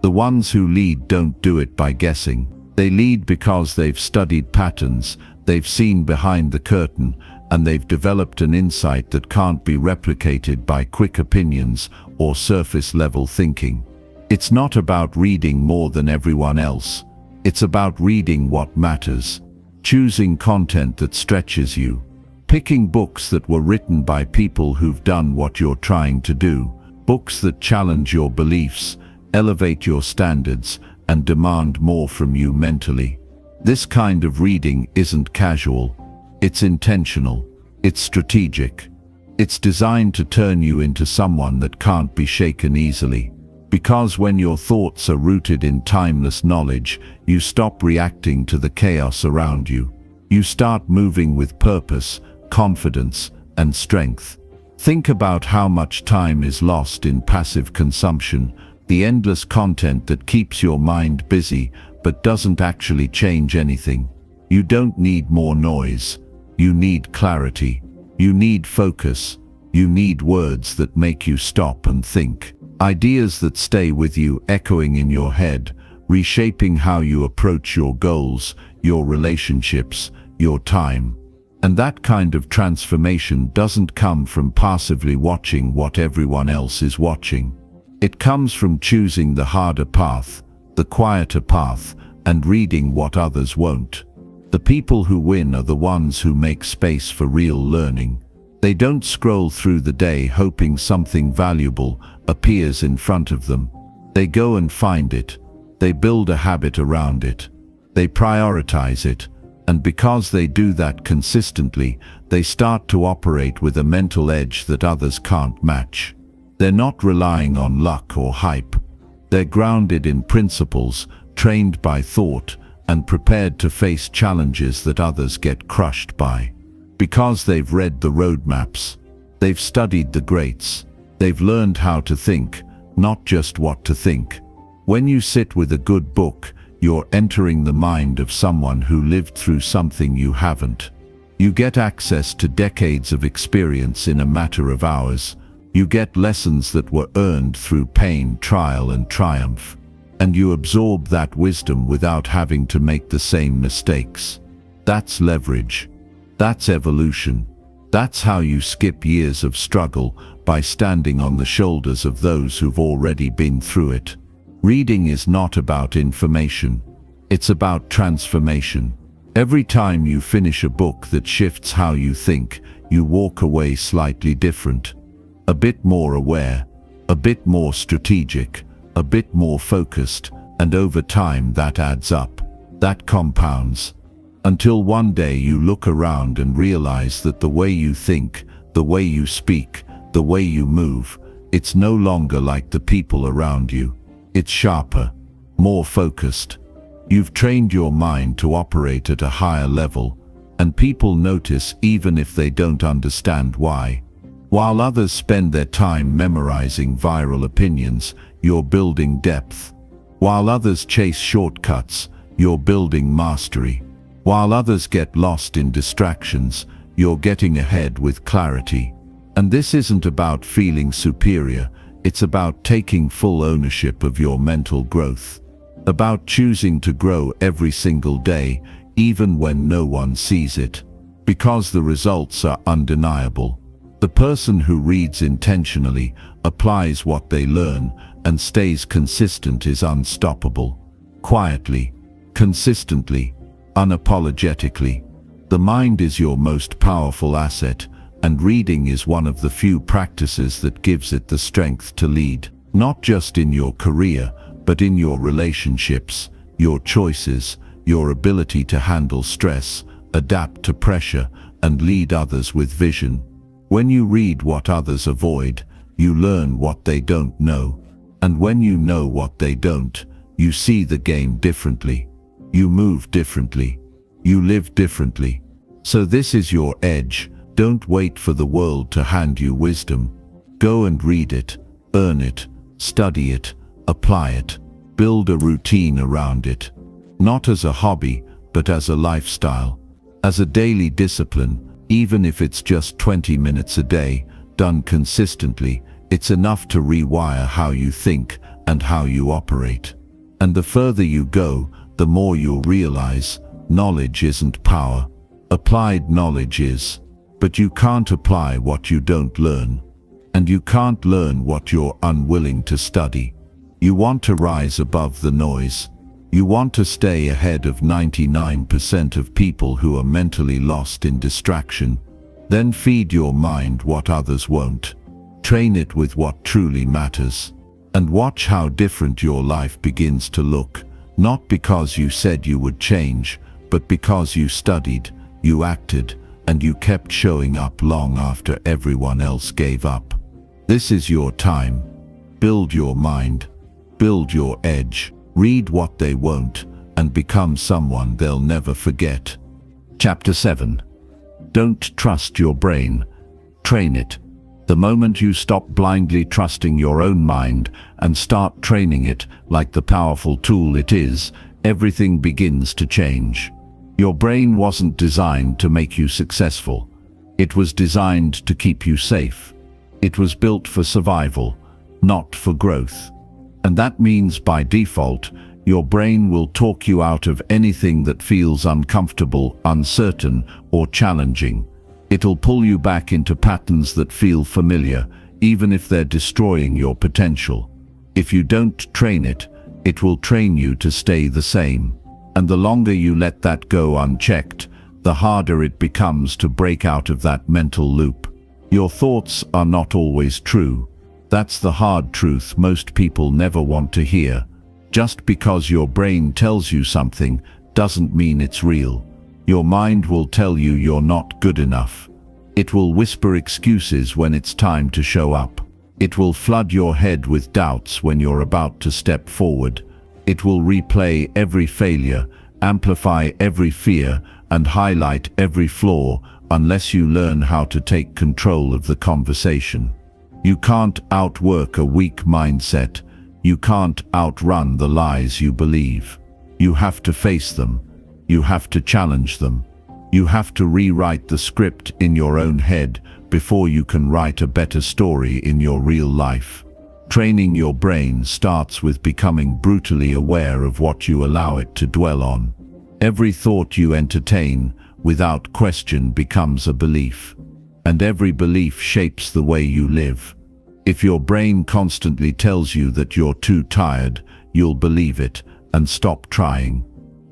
A: The ones who lead don't do it by guessing. They lead because they've studied patterns, they've seen behind the curtain, and they've developed an insight that can't be replicated by quick opinions or surface-level thinking. It's not about reading more than everyone else. It's about reading what matters, choosing content that stretches you, picking books that were written by people who've done what you're trying to do, books that challenge your beliefs, elevate your standards, and demand more from you mentally. This kind of reading isn't casual. It's intentional. It's strategic. It's designed to turn you into someone that can't be shaken easily. Because when your thoughts are rooted in timeless knowledge, you stop reacting to the chaos around you. You start moving with purpose, confidence, and strength. Think about how much time is lost in passive consumption, the endless content that keeps your mind busy but doesn't actually change anything. You don't need more noise. You need clarity. You need focus. You need words that make you stop and think. Ideas that stay with you, echoing in your head, reshaping how you approach your goals, your relationships, your time. And that kind of transformation doesn't come from passively watching what everyone else is watching. It comes from choosing the harder path, the quieter path, and reading what others won't. The people who win are the ones who make space for real learning. They don't scroll through the day hoping something valuable appears in front of them. They go and find it. They build a habit around it. They prioritize it. And because they do that consistently, they start to operate with a mental edge that others can't match. They're not relying on luck or hype. They're grounded in principles, trained by thought, and prepared to face challenges that others get crushed by. Because they've read the roadmaps, they've studied the greats, they've learned how to think, not just what to think. When you sit with a good book, you're entering the mind of someone who lived through something you haven't. You get access to decades of experience in a matter of hours. You get lessons that were earned through pain, trial, and triumph. And you absorb that wisdom without having to make the same mistakes. That's leverage. That's evolution. That's how you skip years of struggle, by standing on the shoulders of those who've already been through it. Reading is not about information. It's about transformation. Every time you finish a book that shifts how you think, you walk away slightly different. A bit more aware, a bit more strategic, a bit more focused, and over time that adds up. That compounds. Until one day you look around and realize that the way you think, the way you speak, the way you move, it's no longer like the people around you. It's sharper, more focused. You've trained your mind to operate at a higher level, and people notice even if they don't understand why. While others spend their time memorizing viral opinions, you're building depth. While others chase shortcuts, you're building mastery. While others get lost in distractions, you're getting ahead with clarity. And this isn't about feeling superior, it's about taking full ownership of your mental growth. About choosing to grow every single day, even when no one sees it. Because the results are undeniable. The person who reads intentionally, applies what they learn, and stays consistent is unstoppable. Quietly, consistently, unapologetically. The mind is your most powerful asset, and reading is one of the few practices that gives it the strength to lead. Not just in your career, but in your relationships, your choices, your ability to handle stress, adapt to pressure, and lead others with vision. When you read what others avoid, you learn what they don't know. And when you know what they don't, you see the game differently. You move differently.
B: You live differently. So this is your edge. Don't wait for the world to hand you wisdom. Go and read it, earn it, study it, apply it. Build a routine around it. Not as a hobby, but as a lifestyle. As a daily discipline, even if it's just 20 minutes a day, done consistently, it's enough to rewire how you think and how you operate. And the further you go, the more you'll realize knowledge isn't power. Applied knowledge is. But you can't apply what you don't learn. And you can't learn what you're unwilling to study. You want to rise above the noise. You want to stay ahead of 99% of people who are mentally lost in distraction. Then feed your mind what others won't. Train it with what truly matters. And watch how different your life begins to look. Not because you said you would change, but because you studied, you acted, and you kept showing up long after everyone else gave up. This is your time. Build your mind. Build your edge. Read what they won't, and become someone they'll never forget.
A: Chapter 7. Don't trust your brain. Train it. The moment you stop blindly trusting your own mind and start training it like the powerful tool it is, everything begins to change. Your brain wasn't designed to make you successful. It was designed to keep you safe. It was built for survival, not for growth. And that means by default, your brain will talk you out of anything that feels uncomfortable, uncertain, or challenging. It'll pull you back into patterns that feel familiar, even if they're destroying your potential. If you don't train it, it will train you to stay the same. And the longer you let that go unchecked, the harder it becomes to break out of that mental loop. Your thoughts are not always true. That's the hard truth most people never want to hear. Just because your brain tells you something doesn't mean it's real. Your mind will tell you you're not good enough. It will whisper excuses when it's time to show up. It will flood your head with doubts when you're about to step forward. It will replay every failure, amplify every fear, and highlight every flaw unless you learn how to take control of the conversation. You can't outwork a weak mindset. You can't outrun the lies you believe. You have to face them. You have to challenge them. You have to rewrite the script in your own head before you can write a better story in your real life. Training your brain starts with becoming brutally aware of what you allow it to dwell on. Every thought you entertain, without question, becomes a belief. And every belief shapes the way you live. If your brain constantly tells you that you're too tired, you'll believe it and stop trying.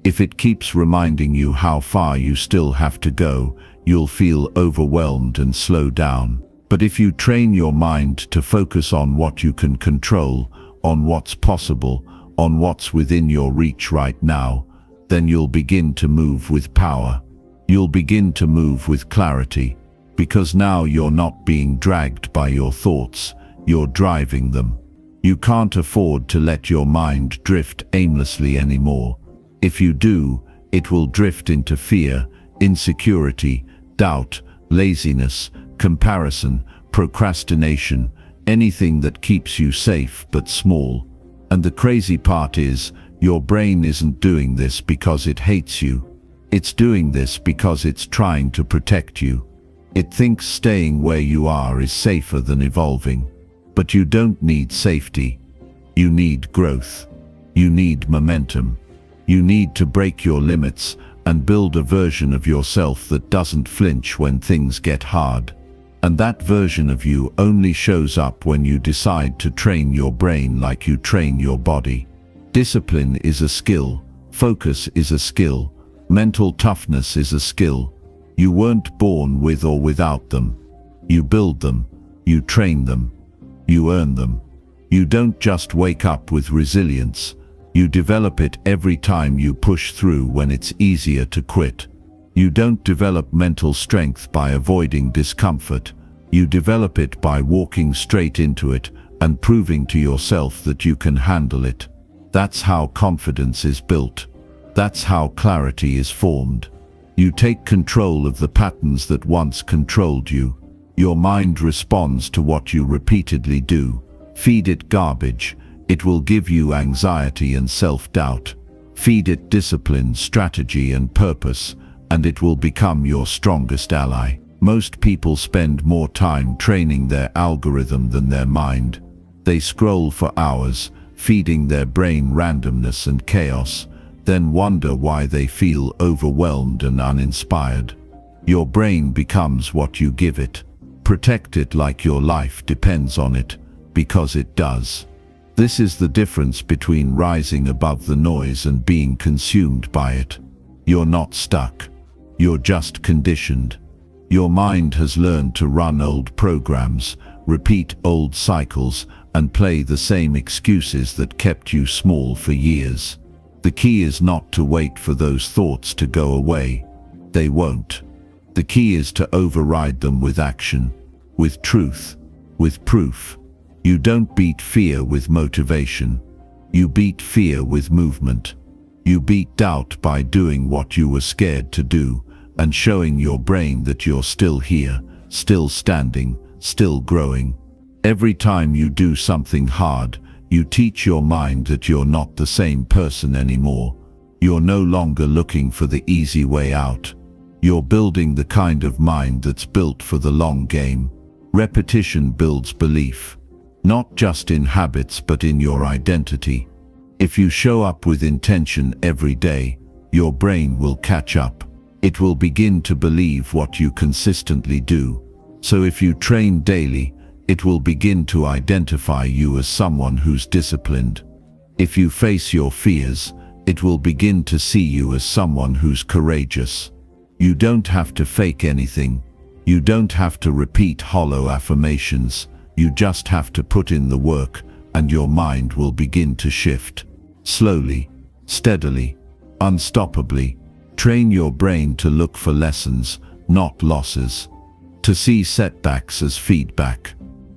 A: If it keeps reminding you how far you still have to go, you'll feel overwhelmed and slow down. But if you train your mind to focus on what you can control, on what's possible, on what's within your reach right now, then you'll begin to move with power. You'll begin to move with clarity. Because now you're not being dragged by your thoughts, you're driving them. You can't afford to let your mind drift aimlessly anymore. If you do, it will drift into fear, insecurity, doubt, laziness, comparison, procrastination, anything that keeps you safe but small. And the crazy part is, your brain isn't doing this because it hates you. It's doing this because it's trying to protect you. It thinks staying where you are is safer than evolving. But you don't need safety. You need growth. You need momentum. You need to break your limits and build a version of yourself that doesn't flinch when things get hard. And that version of you only shows up when you decide to train your brain like you train your body. Discipline is a skill. Focus is a skill. Mental toughness is a skill. You weren't born with or without them. You build them. You train them. You earn them. You don't just wake up with resilience. You develop it every time you push through when it's easier to quit. You don't develop mental strength by avoiding discomfort. You develop it by walking straight into it and proving to yourself that you can handle it. That's how confidence is built. That's how clarity is formed.
B: You take control of the patterns that once controlled you. Your mind responds to what you repeatedly do. Feed it garbage, it will give you anxiety and self-doubt. Feed it discipline, strategy, and purpose, and it will become your strongest ally. Most people spend more time training their algorithm than their mind. They scroll for hours, feeding their brain randomness and chaos, then wonder why they feel overwhelmed and uninspired. Your brain becomes what you give it. Protect it like your life depends on it, because it does. This is the difference between rising above the noise and being consumed by it. You're not stuck. You're just conditioned. Your mind has learned to run old programs, repeat old cycles, and play the same excuses that kept you small for years. The key is not to wait for those thoughts to go away. They won't. The key is to override them with action, with truth, with proof. You don't beat fear with motivation. You beat fear with movement. You beat doubt by doing what you were scared to do and showing your brain that you're still here, still standing, still growing. Every time you do something hard, you teach your mind that you're not the same person anymore. You're no longer looking for the easy way out. You're building the kind of mind that's built for the long game. Repetition builds belief, not just in habits but in your identity. If you show up with intention every day, your brain will catch up. It will begin to believe what you consistently do. So if you train daily, it will begin to identify you as someone who's disciplined. If you face your fears, it will begin to see you as someone who's courageous. You don't have to fake anything. You don't have to repeat hollow affirmations. You just have to put in the work, and your mind will begin to shift. Slowly, steadily, unstoppably. Train your brain to look for lessons, not losses. To see setbacks as feedback.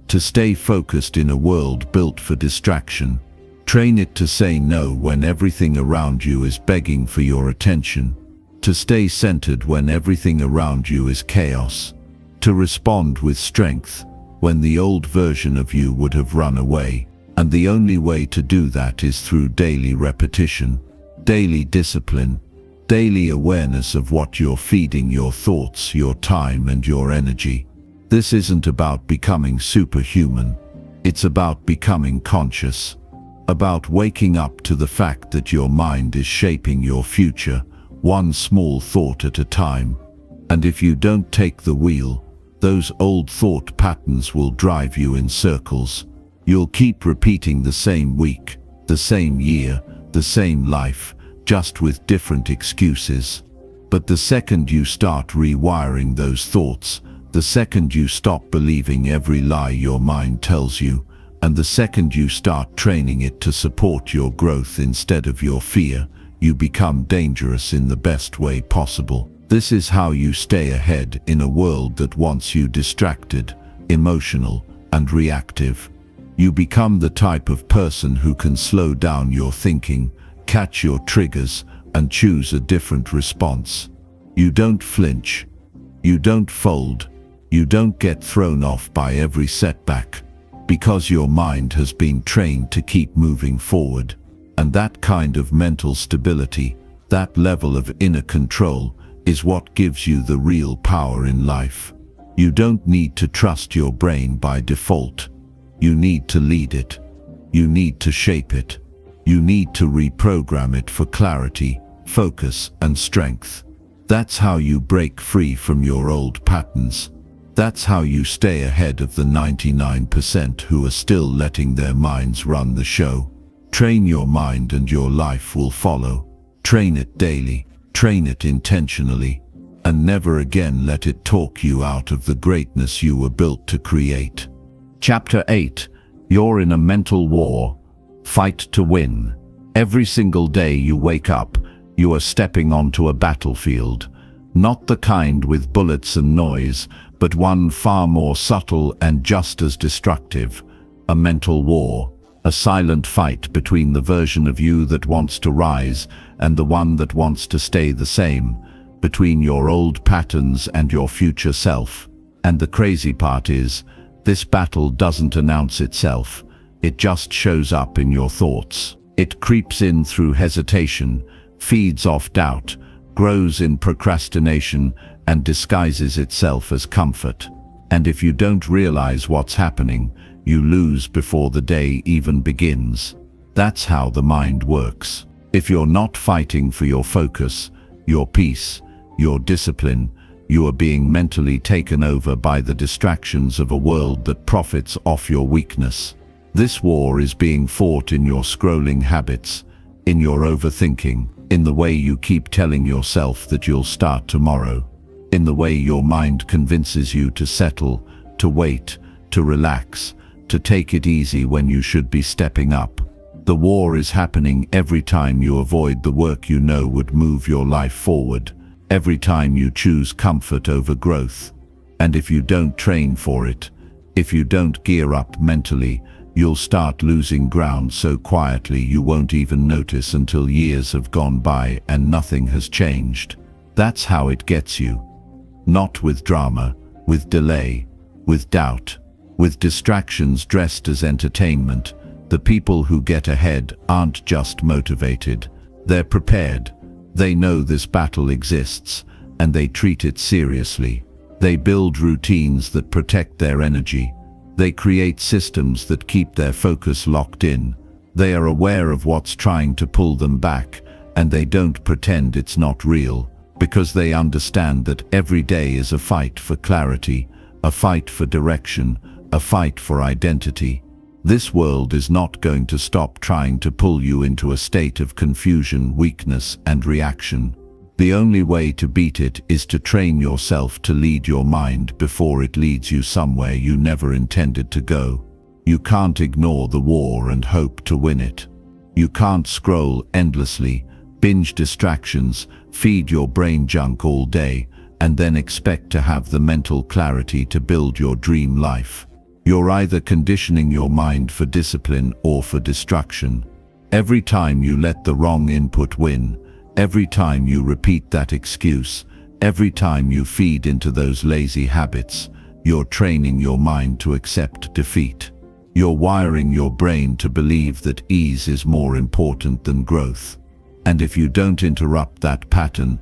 B: To stay focused in a world built for distraction. Train it to say no when everything around you is begging for your attention. To stay centered when everything around you is chaos. To respond with strength when the old version of you would have run away. And the only way to do that is through daily repetition, daily discipline, daily awareness of what you're feeding your thoughts, your time, and your energy. This isn't about becoming superhuman. It's about becoming conscious, about waking up to the fact that your mind is shaping your future, one small thought at a time. And if you don't take the wheel, those old thought patterns will drive you in circles. You'll keep repeating the same week, the same year, the same life, just with different excuses. But the second you start rewiring those thoughts, the second you stop believing every lie your mind tells you, and the second you start training it to support your growth instead of your fear, you become dangerous in the best way possible. This is how you stay ahead in a world that wants you distracted, emotional, and reactive. You become the type of person who can slow down your thinking, catch your triggers, and choose a different response. You don't flinch. You don't fold. You don't get thrown off by every setback, because your mind has been trained to keep moving forward. And that kind of mental stability, that level of inner control, is what gives you the real power in life. You don't need to trust your brain by default. You need to lead it. You need to shape it. You need to reprogram it for clarity, focus, and strength. That's how you break free from your old patterns. That's how you stay ahead of the 99% who are still letting their minds run the show. Train your mind and your life will follow. Train it daily, train it intentionally, and never again let it talk you out of the greatness you were built to create.
A: Chapter 8. You're in a mental war. Fight to win. Every single day you wake up, you are stepping onto a battlefield. Not the kind with bullets and noise, but one far more subtle and just as destructive. A mental war. A silent fight between the version of you that wants to rise and the one that wants to stay the same. between your old patterns and your future self. And the crazy part is, this battle doesn't announce itself. It just shows up in your thoughts. It creeps in through hesitation, feeds off doubt, grows in procrastination, and disguises itself as comfort. And if you don't realize what's happening, you lose before the day even begins. That's how the mind works. If you're not fighting for your focus, your peace, your discipline, you are being mentally taken over by the distractions of a world that profits off your weakness. This war is being fought in your scrolling habits, in your overthinking, in the way you keep telling yourself that you'll start tomorrow, in the way your mind convinces you to settle, to wait, to relax, to take it easy when you should be stepping up. The war is happening every time you avoid the work you know would move your life forward, every time you choose comfort over growth. And if you don't train for it, if you don't gear up mentally, you'll start losing ground so quietly you won't even notice until years have gone by and nothing has changed. That's how it gets you. Not with drama, with delay, with doubt, with distractions dressed as entertainment. The people who get ahead aren't just motivated, they're prepared. They know this battle exists, and they treat it seriously. They build routines that protect their energy. They create systems that keep their focus locked in. They are aware of what's trying to pull them back, and they don't pretend it's not real, because they understand that every day is a fight for clarity, a fight for direction, a fight for identity. This world is not going to stop trying to pull you into a state of confusion, weakness, and reaction. The only way to beat it is to train yourself to lead your mind before it leads you somewhere you never intended to go. You can't ignore the war and hope to win it. You can't scroll endlessly, binge distractions, feed your brain junk all day, and then expect to have the mental clarity to build your dream life. You're either conditioning your mind for discipline or for destruction. Every time you let the wrong input win, every time you repeat that excuse, every time you feed into those lazy habits, you're training your mind to accept defeat. You're wiring your brain to believe that ease is more important than growth. And if you don't interrupt that pattern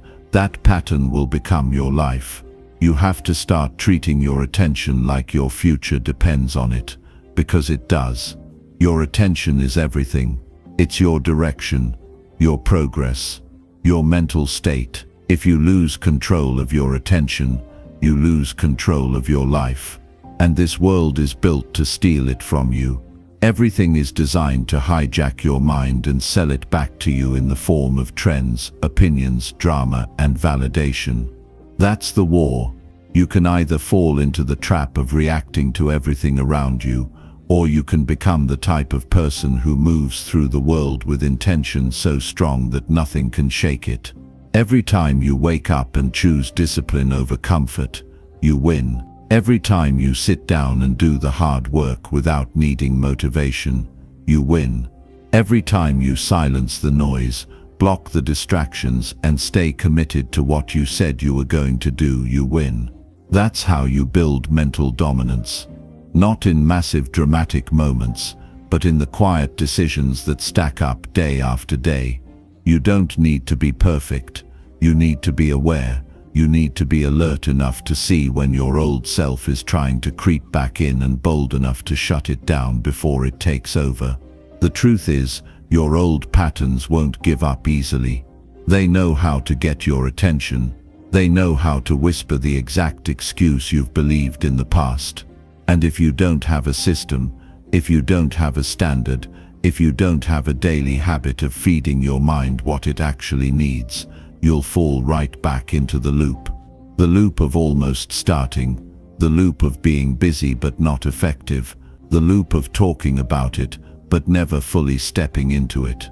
A: will become your life. You have to start treating your attention like your future depends on it, because it does. Your attention is everything. It's your direction, your progress, your mental state. If you lose control of your attention, you lose control of your life. And this world is built to steal it from you. Everything is designed to hijack your mind and sell it back to you in the form of trends, opinions, drama, and validation. That's the war. You can either fall into the trap of reacting to everything around you, or you can become the type of person who moves through the world with intention so strong that nothing can shake it. Every time you wake up and choose discipline over comfort, you win. Every time you sit down and do the hard work without needing motivation, you win. Every time you silence the noise, block the distractions, and stay committed to what you said you were going to do, you win. That's how you build mental dominance. Not in massive dramatic moments, but in the quiet decisions that stack up day after day. You don't need to be perfect. You need to be aware. You need to be alert enough to see when your old self is trying to creep back in and bold enough to shut it down before it takes over. The truth is, your old patterns won't give up easily. They know how to get your attention. They know how to whisper the exact excuse you've believed in the past. And if you don't have a system, if you don't have a standard, if you don't have a daily habit of feeding your mind what it actually needs, you'll fall right back into the loop. The loop of almost starting, the loop of being busy but not effective, the loop of talking about it but never fully stepping into it.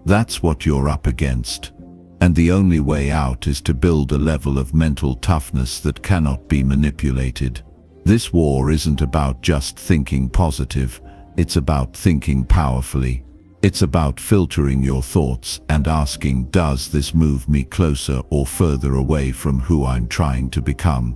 A: That's what you're up against. And the only way out is to build a level of mental toughness that cannot be manipulated. This war isn't about just thinking positive, it's about thinking powerfully.
B: It's about filtering your thoughts and asking, does this move me closer or further away from who I'm trying to become?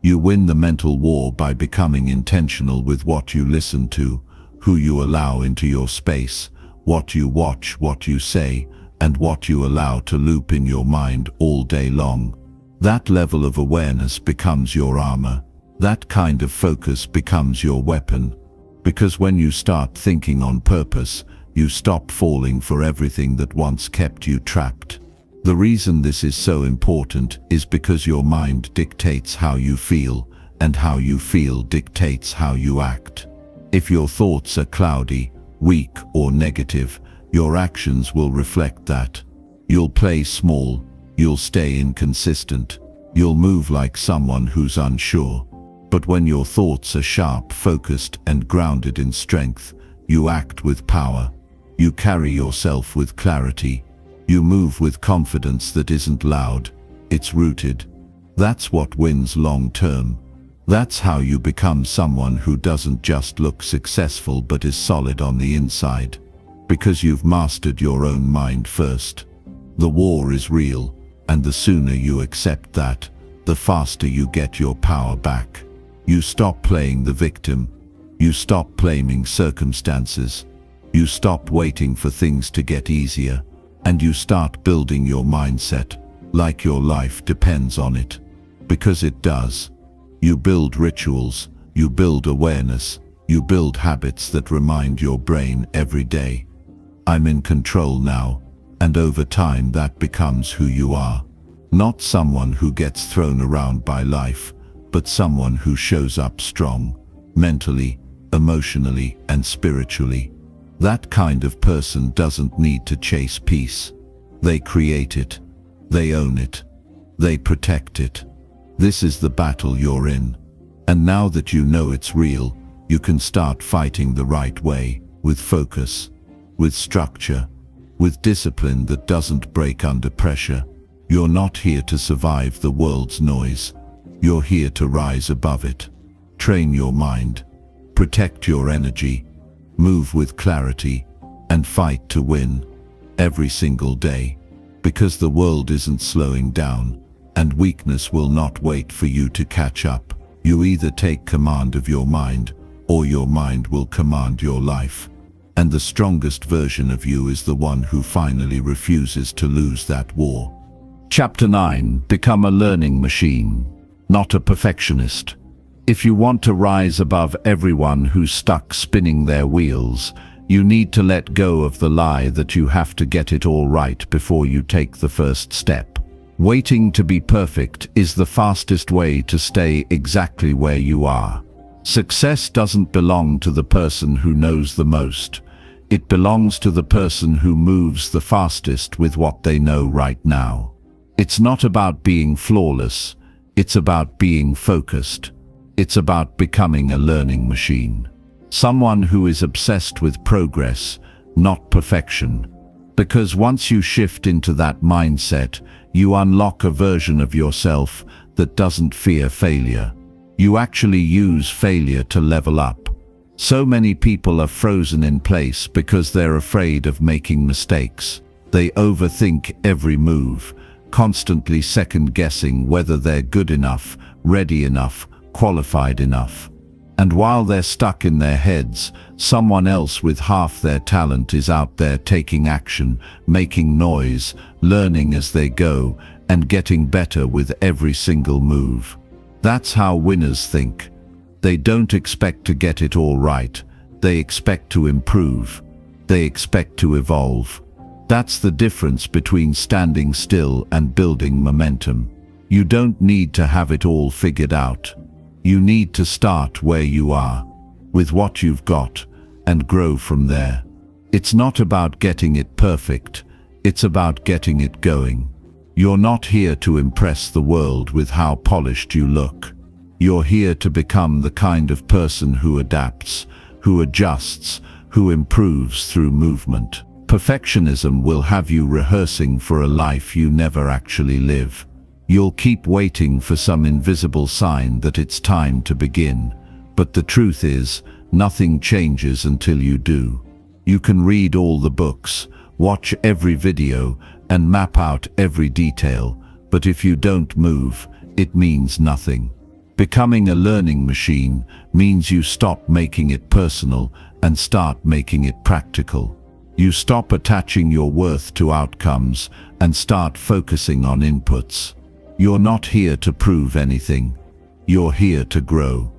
B: You win the mental war by becoming intentional with what you listen to, who you allow into your space, what you watch, what you say, and what you allow to loop in your mind all day long. That level of awareness becomes your armor. That kind of focus becomes your weapon. Because when you start thinking on purpose, you stop falling for everything that once kept you trapped. The reason this is so important is because your mind dictates how you feel, and how you feel dictates how you act. If your thoughts are cloudy, weak, or negative, your actions will reflect that. You'll play small, you'll stay inconsistent, you'll move like someone who's unsure. But when your thoughts are sharp, focused, and grounded in strength, you act with power. You carry yourself with clarity. You move with confidence that isn't loud, it's rooted. That's what wins long term. That's how you become someone who doesn't just look successful but is solid on the inside. Because you've mastered your own mind first. The war is real, and the sooner you accept that, the faster you get your power back. You stop playing the victim. You stop blaming circumstances. You stop waiting for things to get easier, and you start building your mindset like your life depends on it. Because it does. You build rituals, you build awareness, you build habits that remind your brain every day, I'm in control now, and over time that becomes who you are. Not someone who gets thrown around by life, but someone who shows up strong, mentally, emotionally, and spiritually. That kind of person doesn't need to chase peace. They create it. They own it. They protect it. This is the battle you're in. And now that you know it's real, you can start fighting the right way, with focus, with structure, with discipline that doesn't break under pressure. You're not here to survive the world's noise. You're here to rise above it. Train your mind. Protect your energy. Move with clarity, and fight to win, every single day. Because the world isn't slowing down, and weakness will not wait for you to catch up. You either take command of your mind, or your mind will command your life. And the strongest version of you is the one who finally refuses to lose that war. Chapter 9. Become a learning machine, not a perfectionist. If you want to rise above everyone who's stuck spinning their wheels, you need to let go of the lie that you have to get it all right before you take the first step. Waiting to be perfect is the fastest way to stay exactly where you are. Success doesn't belong to the person who knows the most. It belongs to the person who moves the fastest with what they know right now. It's not about being flawless. It's about being focused. It's about becoming a learning machine. Someone who is obsessed with progress, not perfection. Because once you shift into that mindset, you unlock a version of yourself that doesn't fear failure. You actually use failure to level up. So many people are frozen in place because they're afraid of making mistakes. They overthink every move, constantly second-guessing whether they're good enough, ready enough, qualified enough. And while they're stuck in their heads, someone else with half their talent is out there taking action, making noise, learning as they go, and getting better with every single move. That's how winners think. They don't expect to get it all right. They expect to improve. They expect to evolve. That's the difference between standing still and building momentum. You don't need to have it all figured out. You need to start where you are, with what you've got, and grow from there. It's not about getting it perfect. It's about getting it going. You're not here to impress the world with how polished you look. You're here to become the kind of person who adapts, who adjusts, who improves through movement. Perfectionism will have you rehearsing for a life you never actually live. You'll keep waiting for some invisible sign that it's time to begin. But the truth is, nothing changes until you do. You can read all the books, watch every video, and map out every detail, but if you don't move, it means nothing. Becoming a learning machine means you stop making it personal and start making it practical. You stop attaching your worth to outcomes and start focusing on inputs. You're not here to prove anything. You're here to grow.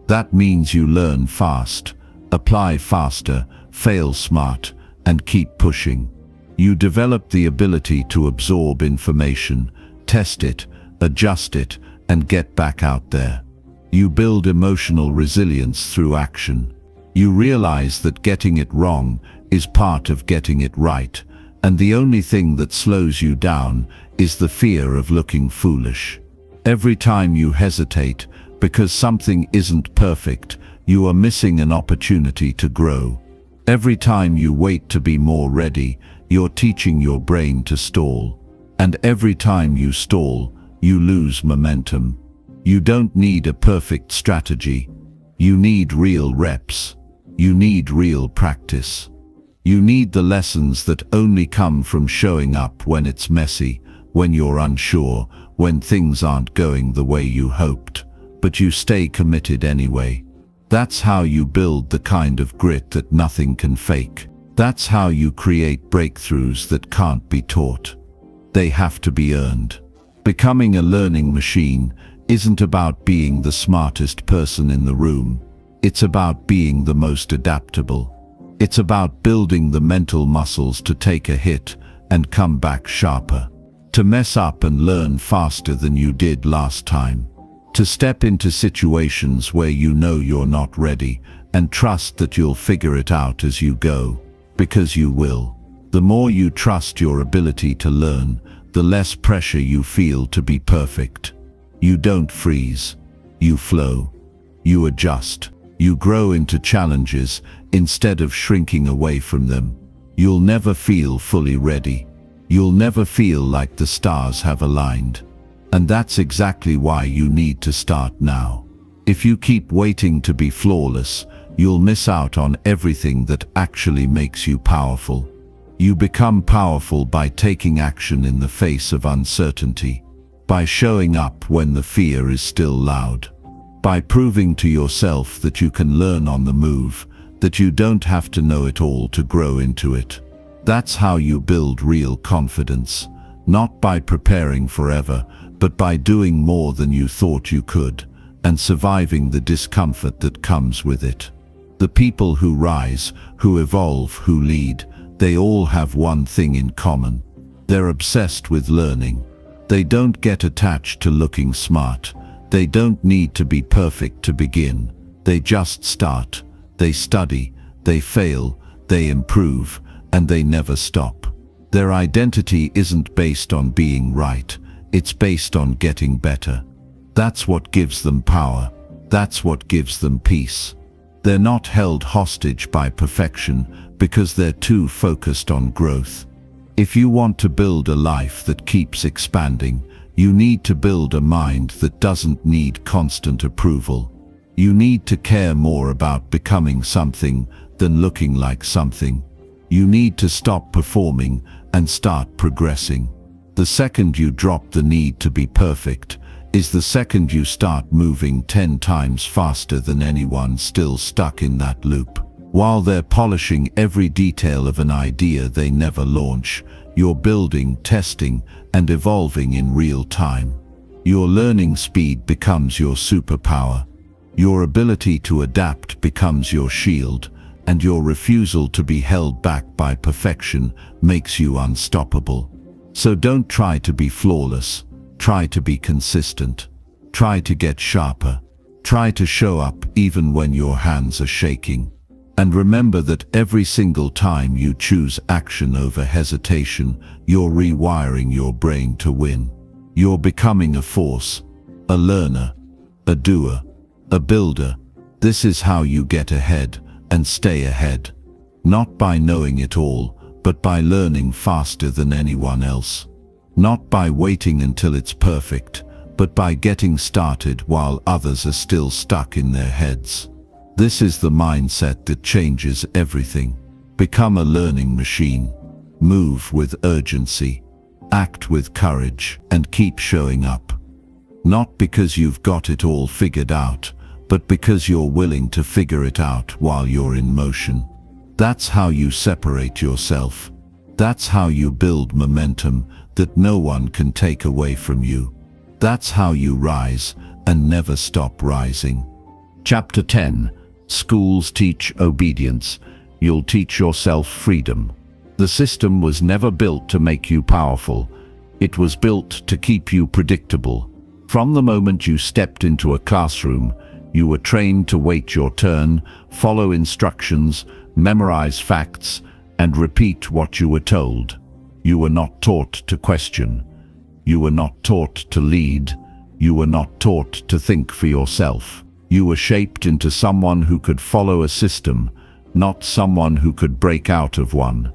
B: That means you learn fast, apply faster, fail smart, and keep pushing. You develop the ability to absorb information, test it, adjust it, and get back out there. You build emotional resilience through action. You realize that getting it wrong is part of getting it right, and the only thing that slows you down is the fear of looking foolish. Every time you hesitate because something isn't perfect, you are missing an opportunity to grow. Every time you wait to be more ready, you're teaching your brain to stall. And every time you stall, you lose momentum. You don't need a perfect strategy. You need real reps. You need real practice. You need the lessons that only come from showing up when it's messy, when you're unsure, when things aren't going the way you hoped, but you stay committed anyway. That's how you build the kind of grit that nothing can fake. That's how you create breakthroughs that can't be taught. They have to be earned. Becoming a learning machine isn't about being the smartest person in the room. It's about being the most adaptable. It's about building the mental muscles to take a hit and come back sharper. To mess up and learn faster than you did last time. To step into situations where you know you're not ready and trust that you'll figure it out as you go. Because you will. The more you trust your ability to learn, the less pressure you feel to be perfect. You don't freeze. You flow. You adjust. You grow into challenges instead of shrinking away from them. You'll never feel fully ready. You'll never feel like the stars have aligned. And that's exactly why you need to start now. If you keep waiting to be flawless, you'll miss out on everything that actually makes you powerful. You become powerful by taking action in the face of uncertainty, by showing up when the fear is still loud, by proving to yourself that you can learn on the move, that you don't have to know it all to grow into it. That's how you build real confidence, not by preparing forever, but by doing more than you thought you could, and surviving the discomfort that comes with it. The people who rise, who evolve, who lead, they all have one thing in common. They're obsessed with learning. They don't get attached to looking smart. They don't need to be perfect to begin. They just start. They study. They fail. They improve. And they never stop. Their identity isn't based on being right. It's based on getting better. That's what gives them power. That's what gives them peace. They're not held hostage by perfection because they're too focused on growth. If you want to build a life that keeps expanding, you need to build a mind that doesn't need constant approval. You need to care more about becoming something than looking like something. You need to stop performing and start progressing. The second you drop the need to be perfect is the second you start moving 10 times faster than anyone still stuck in that loop. While they're polishing every detail of an idea they never launch, you're building, testing, and evolving in real time. Your learning speed becomes your superpower. Your ability to adapt becomes your shield, and your refusal to be held back by perfection makes you unstoppable. So don't try to be flawless. Try to be consistent. Try to get sharper. Try to show up even when your hands are shaking. And remember that every single time you choose action over hesitation, you're rewiring your brain to win. You're becoming a force, a learner, a doer, a builder. This is how you get ahead and stay ahead. Not by knowing it all, but by learning faster than anyone else. Not by waiting until it's perfect, but by getting started while others are still stuck in their heads. This is the mindset that changes everything. Become a learning machine. Move with urgency. Act with courage and keep showing up. Not because you've got it all figured out, but because you're willing to figure it out while you're in motion. That's how you separate yourself. That's how you build momentum that no one can take away from you. That's how you rise and never stop rising.
A: Chapter 10. Schools teach obedience. You'll teach yourself freedom. The system was never built to make you powerful. It was built to keep you predictable. From the moment you stepped into a classroom, you were trained to wait your turn, follow instructions, memorize facts, and repeat what you were told. You were not taught to question. You were not taught to lead. You were not taught to think for yourself. You were shaped into someone who could follow a system, not someone who could break out of one.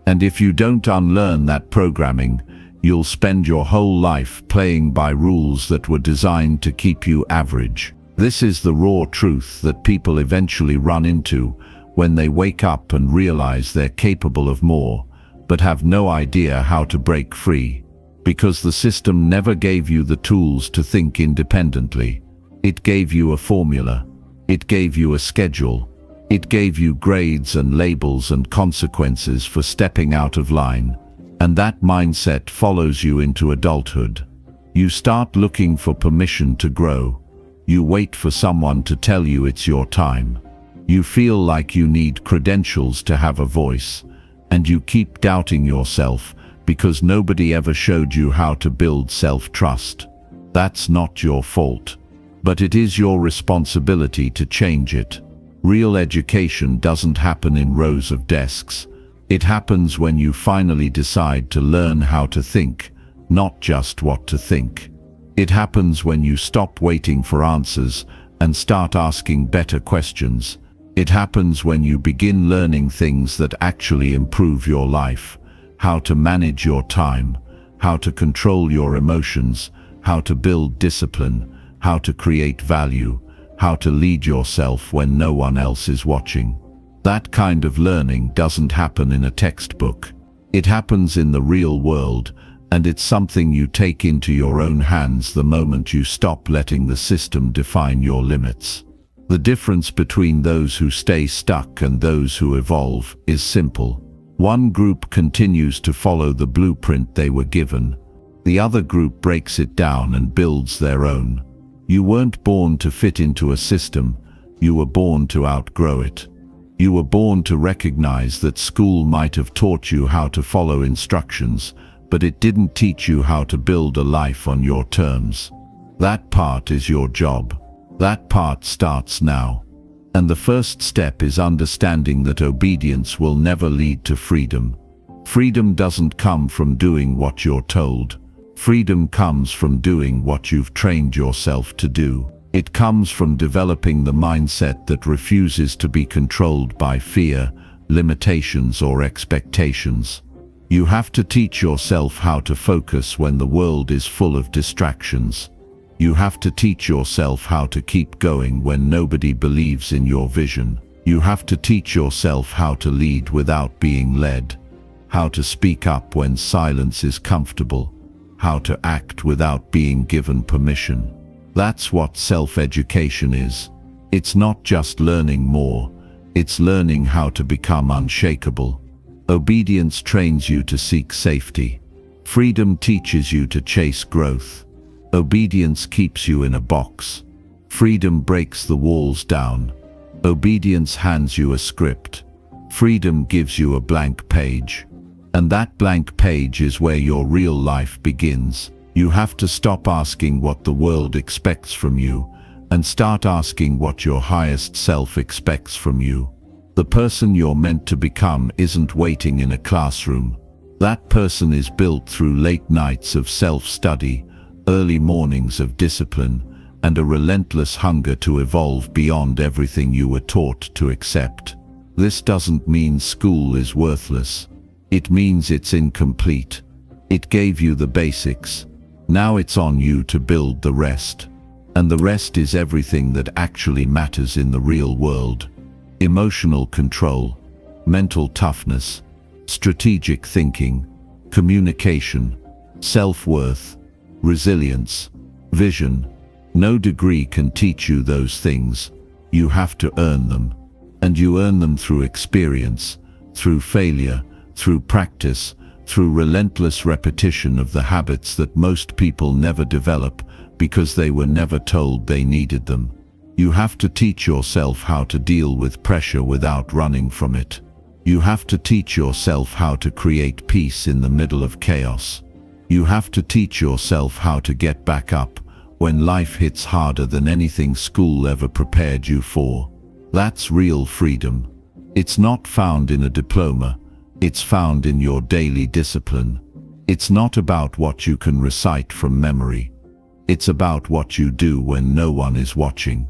A: And if you don't unlearn that programming, you'll spend your whole life playing by rules that were designed to keep you average. This is the raw truth that people eventually run into when they wake up and realize they're capable of more, but have no idea how to break free. Because the system never gave you the tools to think independently. It gave you a formula. It gave you a schedule. It gave you grades and labels and consequences for stepping out of line. And that mindset follows you into adulthood. You start looking for permission to grow. You wait for someone to tell you it's your time. You feel like you need credentials to have a voice. And you keep doubting yourself because nobody ever showed you how to build self-trust. That's not your fault. But it is your responsibility to change it. Real education doesn't happen in rows of desks. It happens when you finally decide to learn how to think, not just what to think. It happens when you stop waiting for answers and start asking better questions. It happens when you begin learning things that actually improve your life. How to manage your time, how to control your emotions, how to build discipline, how to create value, how to lead yourself when no one else is watching. That kind of learning doesn't happen in a textbook. It happens in the real world, and it's something you take into your own hands the moment you stop letting the system define your limits. The difference between those who stay stuck and those who evolve is simple. One group continues to follow the blueprint they were given. The other group breaks it down and builds their own. You weren't born to fit into a system. You were born to outgrow it. You were born to recognize that school might have taught you how to follow instructions, but it didn't teach you how to build a life on your terms. That part is your job. That part starts now. And the first step is understanding that obedience will never lead to freedom. Freedom doesn't come from doing what you're told. Freedom comes from doing what you've trained yourself to do. It comes from developing the mindset that refuses to be controlled by fear, limitations, or expectations. You have to teach yourself how to focus when the world is full of distractions. You have to teach yourself how to keep going when nobody believes in your vision. You have to teach yourself how to lead without being led, how to speak up when silence is comfortable, how to act without being given permission. That's what self-education is. It's not just learning more, it's learning how to become unshakable. Obedience trains you to seek safety. Freedom teaches you to chase growth. Obedience keeps you in a box. Freedom breaks the walls down. Obedience hands you a script. Freedom gives you a blank page. And that blank page is where your real life begins. You have to stop asking what the world expects from you and start asking what your highest self expects from you. The person you're meant to become isn't waiting in a classroom. That person is built through late nights of self-study, early mornings of discipline, and a relentless hunger to evolve beyond everything you were taught to accept. This doesn't mean school is worthless. It means it's incomplete. It gave you the basics. Now it's on you to build the rest. And the rest is everything that actually matters in the real world. Emotional control.
B: mental toughness, strategic thinking, communication, self-worth, resilience, vision. No degree can teach you those things. You have to earn them. And you earn them through experience, through failure, through practice, through relentless repetition of the habits that most people never develop because they were never told they needed them. You have to teach yourself how to deal with pressure without running from it. You have to teach yourself how to create peace in the middle of chaos. You have to teach yourself how to get back up when life hits harder than anything school ever prepared you for. That's real freedom. It's not found in a diploma. It's found in your daily discipline. It's not about what you can recite from memory. It's about what you do when no one is watching.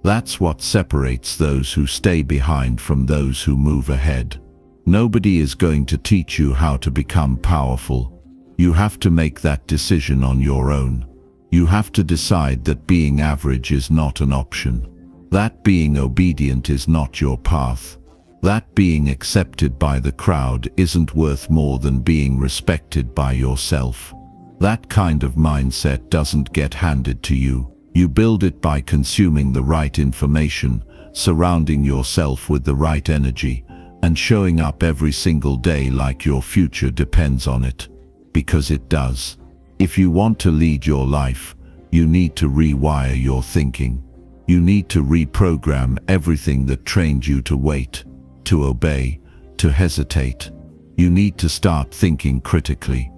B: That's what separates those who stay behind from those who move ahead. Nobody is going to teach you how to become powerful. You have to make that decision on your own. You have to decide that being average is not an option. That being obedient is not your path. That being accepted by the crowd isn't worth more than being respected by yourself. That kind of mindset doesn't get handed to you. You build it by consuming the right information, surrounding yourself with the right energy, and showing up every single day like your future depends on it. Because it does. If you want to lead your life, you need to rewire your thinking. You need to reprogram everything that trained you to wait, to obey, to hesitate. You need to start thinking critically,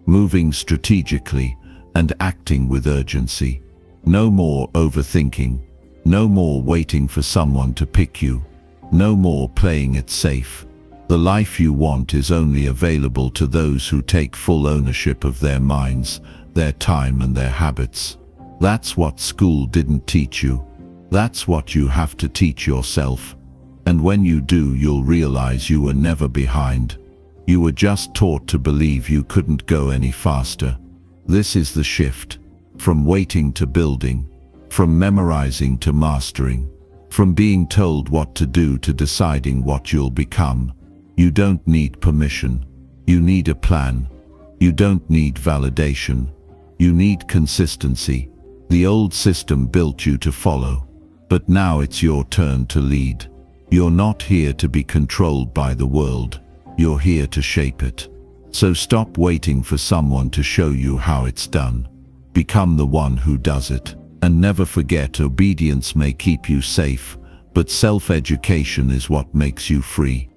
B: moving strategically, and acting with urgency. No more overthinking. No more waiting for someone to pick you. No more playing it safe. The life you want is only available to those who take full ownership of their minds, their time and their habits. That's what school didn't teach you. That's what you have to teach yourself. And when you do, you'll realize you were never behind. You were just taught to believe you couldn't go any faster. This is the shift. From waiting to building. From memorizing to mastering. From being told what to do to deciding what you'll become. You don't need permission. You need a plan. You don't need validation. You need consistency. The old system built you to follow. But now it's your turn to lead. You're not here to be controlled by the world. You're here to shape it. So stop waiting for someone to show you how it's done. Become the one who does it. And never forget, obedience may keep you safe, but self-education is what makes you free.